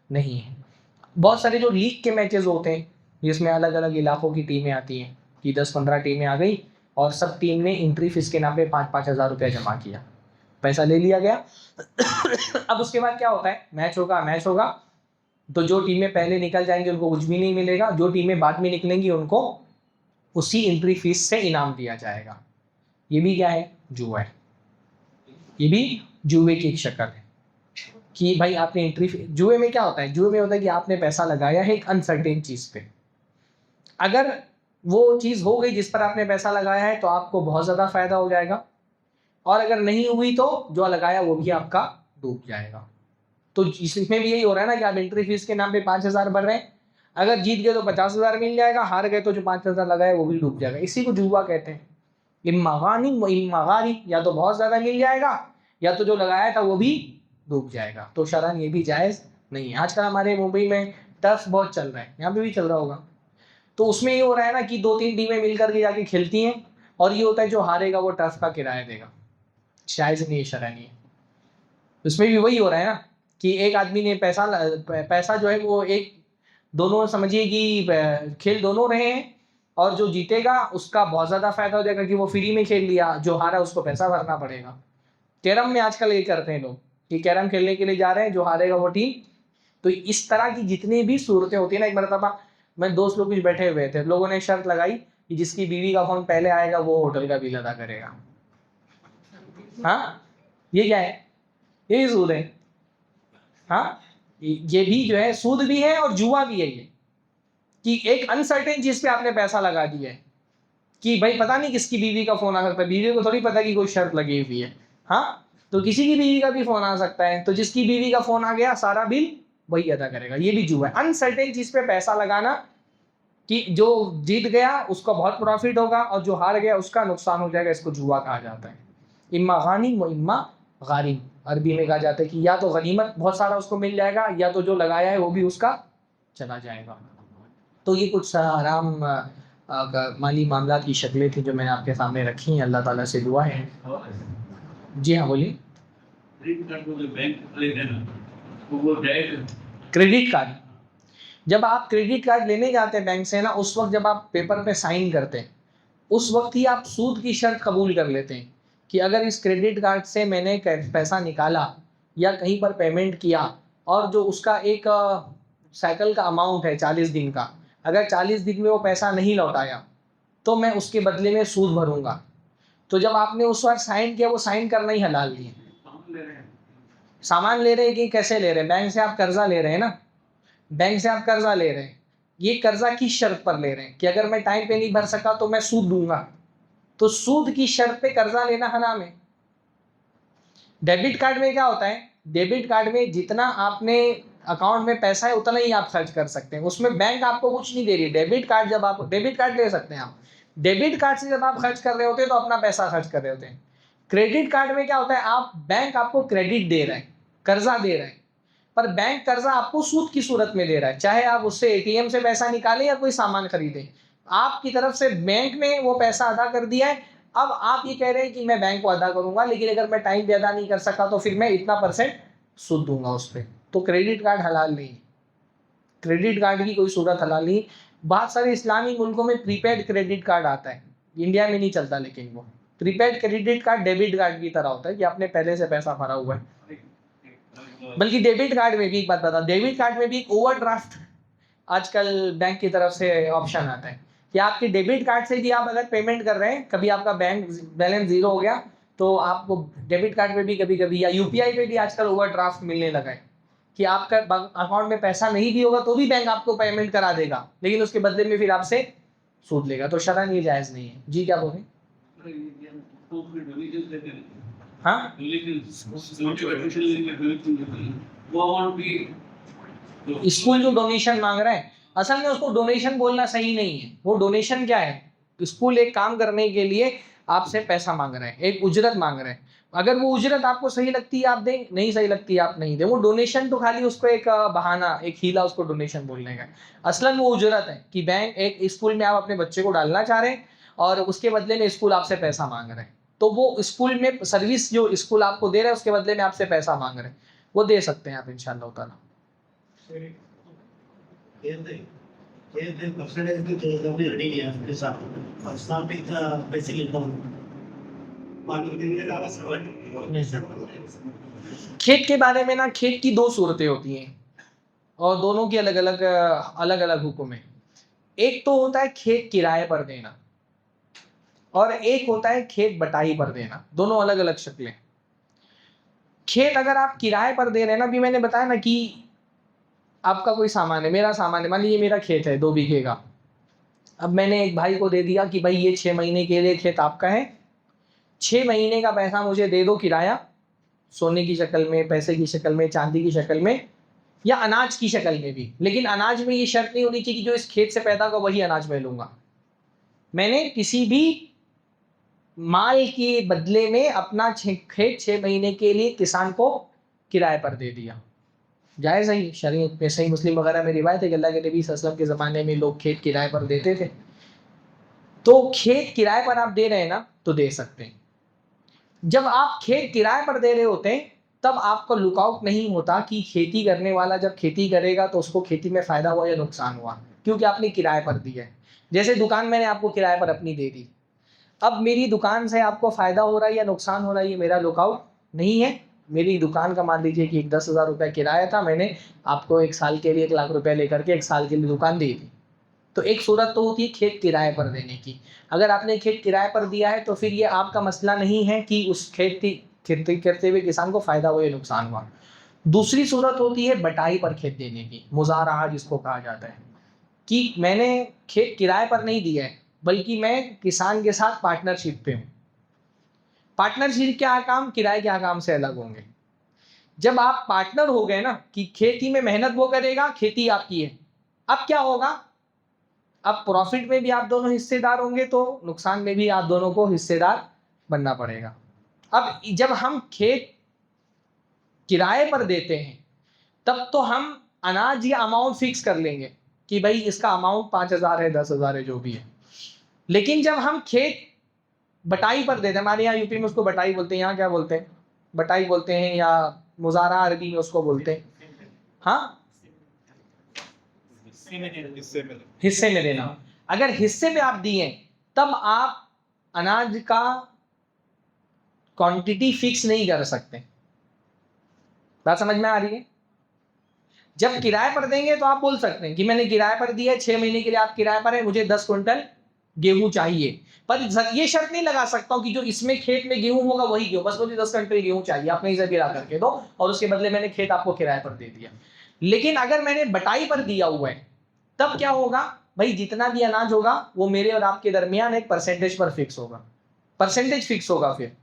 [SPEAKER 1] नहीं है। बहुत सारे जो लीग के मैचेस होते हैं जिसमें अलग अलग इलाकों की टीमें आती हैं कि 10-15 टीमें आ गई और सब टीम ने एंट्री फीस के नाम पे 5-5 हज़ार रुपया जमा किया, पैसा ले लिया गया। अब उसके बाद क्या होता है, मैच होगा तो जो टीमें पहले निकल जाएंगी उनको कुछ भी नहीं मिलेगा, जो टीमें बाद में निकलेंगी उनको उसी एंट्री फीस से इनाम दिया जाएगा। ये भी क्या है? जुआ है। ये भी जुए की एक शक्ल है कि भाई आपने एंट्री, जुए में क्या होता है, जुए में होता है कि आपने पैसा लगाया है एक अनसर्टेन चीज़ पे, अगर वो चीज़ हो गई जिस पर आपने पैसा लगाया है तो आपको बहुत ज़्यादा फ़ायदा हो जाएगा, और अगर नहीं हुई तो जो लगाया वो भी आपका डूब जाएगा। तो इसमें भी यही हो रहा है ना कि आप एंट्री फीस के नाम पे 5,000 भर रहे हैं, अगर जीत गए तो 50,000 मिल जाएगा, हार गए तो जो 5,000 लगाया वो भी डूब जाएगा। इसी को जुआ कहते हैं। इम्मागानी, या तो बहुत ज़्यादा मिल जाएगा या तो जो लगाया था वो भी डूब जाएगा। तो शरन ये भी जायज़ नहीं है। आजकल हमारे मुंबई में टर्फ बहुत चल रहा है, यहाँ पे भी चल रहा होगा। तो उसमें ये हो रहा है ना कि 2-3 टीमें मिल करके जाके खेलती हैं, और ये होता है जो हारेगा वो टर्फ का किराया देगा। जायज़ नहीं है, शरअ नहीं है। उसमें भी वही हो रहा है ना कि एक आदमी ने पैसा जो है वो एक, दोनों समझिए कि खेल दोनों रहे हैं, और जो जीतेगा उसका बहुत ज़्यादा फायदा हो जाएगा कि वो फ्री में खेल लिया, जो हारा उसको पैसा भरना पड़ेगा। कैरम में आजकल ये करते हैं लोग कि कैरम खेलने के लिए जा रहे हैं, जो हारेगा वो टीम। तो इस तरह की जितनी भी सूरतें होती है ना, एक मरतबा मैं दोस्त लोग कुछ बैठे हुए थे, लोगों ने शर्त लगाई कि जिसकी बीवी का फोन पहले आएगा वो होटल का बिल अदा करेगा। हाँ, ये क्या है? यही सूद है। हाँ, ये भी जो है सूद भी है और जुआ भी है ये, कि एक अनसर्टेन चीज पे आपने पैसा लगा दिया है कि भाई पता नहीं किसकी बीवी का फोन आ सकता है, बीवी को थोड़ी पता कि कोई शर्त लगी हुई है। हाँ, तो किसी की बीवी का भी फोन आ सकता है, तो जिसकी बीवी का फोन आ गया सारा बिल वही अदा करेगा। ये भी जुआ है, अनसर्टेन चीज पे पैसा लगाना कि जो जीत गया उसका बहुत प्रॉफिट होगा और जो हार गया उसका नुकसान हो जाएगा। इसको जुआ कहा जाता है। इम्मा गानिम व इम्मा गारिम, अरबी में कहा जाता है कि या तो गनीमत बहुत सारा उसको मिल जाएगा, या तो जो लगाया है वो भी उसका चला जाएगा। तो ये कुछ हराम माली मामलात की शक्लें थी जो मैंने आपके सामने रखी हैं। अल्लाह ताला से दुआ है। जी हाँ, बोलिए। क्रेडिट कार्ड, जब आप क्रेडिट कार्ड लेने जाते हैं बैंक से ना, उस वक्त जब आप पेपर पे साइन करते हैं, उस वक्त ही आप सूद की शर्त कबूल कर लेते हैं कि अगर इस क्रेडिट कार्ड से मैंने पैसा निकाला या कहीं पर पेमेंट किया, और जो उसका एक साइकिल का अमाउंट है 40 दिन का, अगर 40 दिन में वो पैसा नहीं लौटाया तो मैं उसके बदले में सूद भरूंगा। तो जब आपने उस वक्त साइन किया, वो साइन करना ही हलाल नहीं है। सामान ले रहे हैं कि कैसे ले रहे हैं? बैंक से आप कर्जा ले रहे हैं ना, बैंक से आप कर्जा ले रहे हैं, ये कर्जा किस शर्त पर ले रहे हैं कि अगर मैं टाइम पे नहीं भर सका तो मैं सूद दूंगा। तो सूद की शर्त पे कर्जा लेना हराम है। डेबिट कार्ड में क्या होता है? डेबिट कार्ड में जितना आपने अकाउंट में पैसा है उतना ही आप खर्च कर सकते हैं, उसमें बैंक आपको कुछ नहीं दे रही। डेबिट कार्ड, जब आप डेबिट कार्ड ले सकते हैं, आप डेबिट कार्ड से जब आप खर्च कर रहे होते हैं तो अपना पैसा खर्च कर रहे होते हैं। क्रेडिट कार्ड में क्या होता है? आप बैंक आपको क्रेडिट दे रहा है, कर्जा दे रहा है, पर बैंक कर्जा आपको सूद की सूरत में दे रहा है। चाहे आप उससे एटीएम से पैसा निकालें या कोई सामान खरीदें, आपकी तरफ से बैंक ने वो पैसा अदा कर दिया है। अब आप ये कह रहे हैं कि मैं बैंक को अदा करूंगा, लेकिन अगर मैं टाइम पे अदा नहीं कर सका तो फिर मैं इतना % सूद दूंगा उस पर। तो क्रेडिट कार्ड हलाल नहीं, क्रेडिट कार्ड की कोई सूरत हलाल नहीं। बहुत सारे इस्लामी मुल्कों में प्रीपेड क्रेडिट कार्ड आता है, इंडिया में नहीं चलता। लेकिन वो prepaid credit card debit card की तरह होता है कि आपने पहले से पैसा भरा हुआ है। बल्कि डेबिट कार्ड में भी एक बात बता, डेबिट कार्ड में भी एक ओवरड्राफ्ट आजकल बैंक की तरफ से ऑप्शन आता है कि आपके डेबिट कार्ड से भी आप अगर पेमेंट कर रहे हैं, कभी आपका बैंक बैलेंस जीरो हो गया तो आपको डेबिट कार्ड में भी कभी कभी, या यूपीआई पे भी आजकल ओवरड्राफ्ट मिलने लगा है कि आपका अकाउंट में पैसा नहीं भी होगा तो भी बैंक आपको पेमेंट करा देगा, लेकिन उसके बदले में फिर आपसे सूद लेगा। तो शरअन ये जायज़ नहीं है। जी क्या बोले? हाँ, स्कूल जो डोनेशन मांग रहा है, असल में उसको डोनेशन बोलना सही नहीं है। वो डोनेशन क्या है? स्कूल एक काम करने के लिए आपसे पैसा मांग रहे हैं, एक उजरत मांग रहे हैं। अगर वो उजरत आपको सही लगती है आप दें, नहीं सही लगती है आप नहीं दें। वो डोनेशन तो खाली उसको एक बहाना, एक हीला उसको डोनेशन बोलने का। असलन वो उजरत है कि बैंक एक स्कूल में आप अपने बच्चे को डालना चाह रहे हैं और उसके बदले में स्कूल आपसे पैसा मांग रहे हैं। तो वो स्कूल में सर्विस जो स्कूल आपको दे रहा है उसके बदले में आपसे पैसा मांग रहे हैं, वो दे सकते हैं आप इंशाअल्लाह ताला। खेत के बारे में ना, खेत की 2 सूरतें होती हैं और दोनों की अलग अलग हुक्म है। एक तो होता है खेत किराए पर देना और एक होता है खेत बटाई पर देना। दोनों अलग अलग शक्लें। खेत अगर आप किराए पर दे रहे हैं ना, अभी मैंने बताया ना कि आपका कोई सामान है, मेरा सामान है, मान लीजिए मेरा खेत है 2 बीघे का। अब मैंने एक भाई को दे दिया कि भाई ये 6 महीने के लिए खेत आपका है, 6 महीने का पैसा मुझे दे दो किराया, सोने की शक्ल में, पैसे की शक्ल में, चांदी की शक्ल में, या अनाज की शक्ल में भी। लेकिन अनाज में ये शर्त नहीं होनी चाहिए कि जो इस खेत से पैदा होगा वही अनाज मैं लूँगा। मैंने किसी भी माल के बदले में अपना खेत 6 महीने के लिए किसान को किराए पर दे दिया। जायज़ है, शरीयत में सही मुस्लिम वगैरह में रिवायत है कि अल्लाह के नबी सल्लल्लाहु अलैहि वसल्लम के ज़माने में लोग खेत किराए पर देते थे। तो खेत किराए पर आप दे रहे हैं ना, तो दे सकते हैं। जब आप खेत किराए पर दे रहे होते हैं, तब आपको लुकआउट नहीं होता कि खेती करने वाला जब खेती करेगा तो उसको खेती में फ़ायदा हुआ या नुकसान हुआ, क्योंकि आपने किराए पर दिया है। जैसे दुकान मैंने आपको किराए पर अपनी दे दी, अब मेरी दुकान से आपको फ़ायदा हो रहा है या नुकसान हो रहा है, ये मेरा लुकआउट नहीं है। मेरी दुकान का मान लीजिए कि एक 10,000 रुपये किराया था, मैंने आपको 1 साल के लिए 1 लाख रुपए लेकर के 1 साल के लिए दुकान दे दी। तो एक सूरत तो होती है खेत किराए पर देने की। अगर आपने खेत किराए पर दिया है तो फिर ये आपका मसला नहीं है कि उस खेती करते हुए किसान को फ़ायदा हुआ या नुकसान हुआ। दूसरी सूरत होती है बटाई पर खेत देने की, मुज़ारआ जिसको कहा जाता है, कि मैंने खेत किराए पर नहीं दिया है, बल्कि मैं किसान के साथ पार्टनरशिप पे हूँ। पार्टनरशिप के अहकाम किराए के अहकाम से अलग होंगे। जब आप पार्टनर हो गए ना कि खेती में मेहनत वो करेगा, खेती आपकी है, अब क्या होगा, अब प्रॉफिट में भी आप दोनों हिस्सेदार होंगे, तो नुकसान में भी आप दोनों को हिस्सेदार बनना पड़ेगा। अब जब हम खेत किराए पर देते हैं, तब तो हम अनाज या अमाउंट फिक्स कर लेंगे कि भाई इसका अमाउंट 5,000 है, 10,000 है, जो भी है। लेकिन जब हम खेत बटाई पर देते हैं, हमारे यहाँ यूपी में उसको बटाई बोलते हैं, यहाँ क्या बोलते हैं, बटाई बोलते हैं, या मुज़ारा अरबी में उसको बोलते हैं, हाँ, हिस्से में देना। अगर हिस्से में आप दिए, तब आप अनाज का क्वांटिटी फिक्स नहीं कर सकते। बात समझ में आ रही है? जब किराए पर देंगे तो आप बोल सकते हैं कि मैंने किराए पर दिया है, 6 महीने के लिए आप किराए पर है, मुझे 10 क्विंटल गेहूं चाहिए, पर ये शर्त नहीं लगा सकता हूं कि जो इसमें खेत में गेहूं होगा वही गेहूं, बस मुझे 10 क्विंटल गेहूं चाहिए, आप कहीं से गिरा करके दो और उसके बदले मैंने खेत आपको किराए पर दे दिया। लेकिन अगर मैंने बटाई पर दिया हुआ है, तब क्या होगा भाई, जितना भी अनाज होगा वो मेरे और आपके दरमियान एक परसेंटेज पर फिक्स होगा। परसेंटेज फिक्स होगा फिर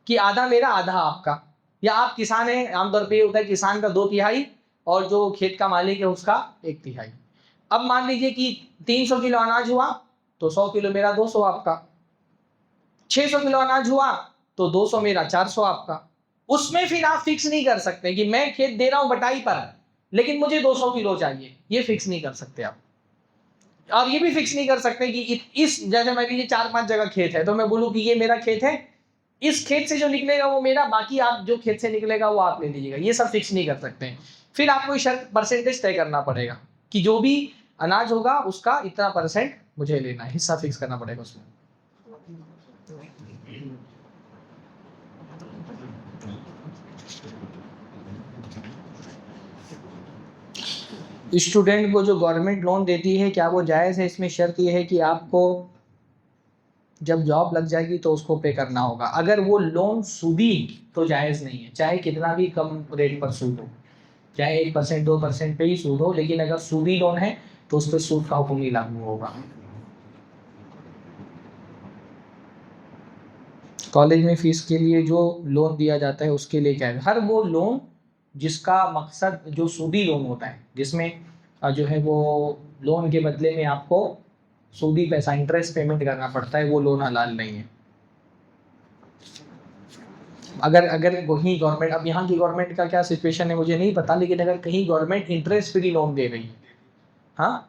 [SPEAKER 1] कि आधा मेरा आधा आपका, या आप किसान हैं, आमतौर पर होता है किसान का 2/3 और जो खेत का मालिक है उसका 1/3। अब मान लीजिए कि 300 किलो अनाज हुआ तो 100 किलो मेरा, 200 आपका। 600 किलो अनाज हुआ तो 200 मेरा, 400 आपका। उसमें फिर आप फिक्स नहीं कर सकते कि मैं खेत दे रहा हूं बटाई पर, लेकिन मुझे 200 किलो चाहिए, ये फिक्स नहीं कर सकते आप। और ये भी फिक्स नहीं कर सकते कि इस, जैसे मान लीजिए 4-5 जगह खेत है, तो मैं बोलूं कि ये मेरा खेत है, इस खेत से जो निकलेगा वो मेरा, बाकी आप जो खेत से निकलेगा वो आप ले लीजिएगा, ये सब फिक्स नहीं कर सकते हैं। फिर आपको शर्त परसेंटेज तय करना पड़ेगा कि जो भी अनाज होगा उसका इतना परसेंट मुझे लेना है, हिस्सा फिक्स करना पड़ेगा उसमें। स्टूडेंट को जो गवर्नमेंट लोन देती है, क्या वो जायज़ है? इसमें शर्त ये है कि आपको जब जॉब लग जाएगी तो उसको पे करना होगा। अगर वो लोन सूदी तो जायज़ नहीं है, चाहे कितना भी कम रेट पर सूद हो, चाहे 1% 2% पे ही सूद हो, लेकिन अगर सूदी लोन है तो उस पर सूद का हुक्म नहीं लागू होगा। कॉलेज में फ़ीस के लिए जो लोन दिया जाता है उसके लिए क्या है? हर वो लोन जिसका मकसद, जो सूदी लोन होता है जिसमें जो है वो लोन के बदले में आपको सूदी पैसा, इंटरेस्ट पेमेंट करना पड़ता है, वो लोन हलाल नहीं है। अगर वहीं गवर्नमेंट, अब यहाँ की गवर्नमेंट का क्या सिचुएशन है मुझे नहीं पता, लेकिन अगर कहीं गवर्नमेंट इंटरेस्ट फ्री लोन दे रही है, हाँ,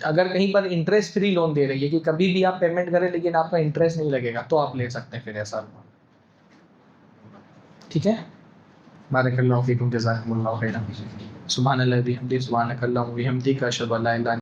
[SPEAKER 1] अगर कहीं पर इंटरेस्ट फ्री लोन दे रही है कि कभी भी आप पेमेंट करें लेकिन आपका इंटरेस्ट नहीं लगेगा, तो आप ले सकते हैं फिर ऐसा। ठीक है, बारकल्लाहु फीकुम, जज़ाकुमुल्लाहु खैरन। सुब्हानल्लाहि व बिहम्दिही, सुब्हानकल्लाहुम्मा व बिहम्दिका, अशहदु अल्ला इलाहा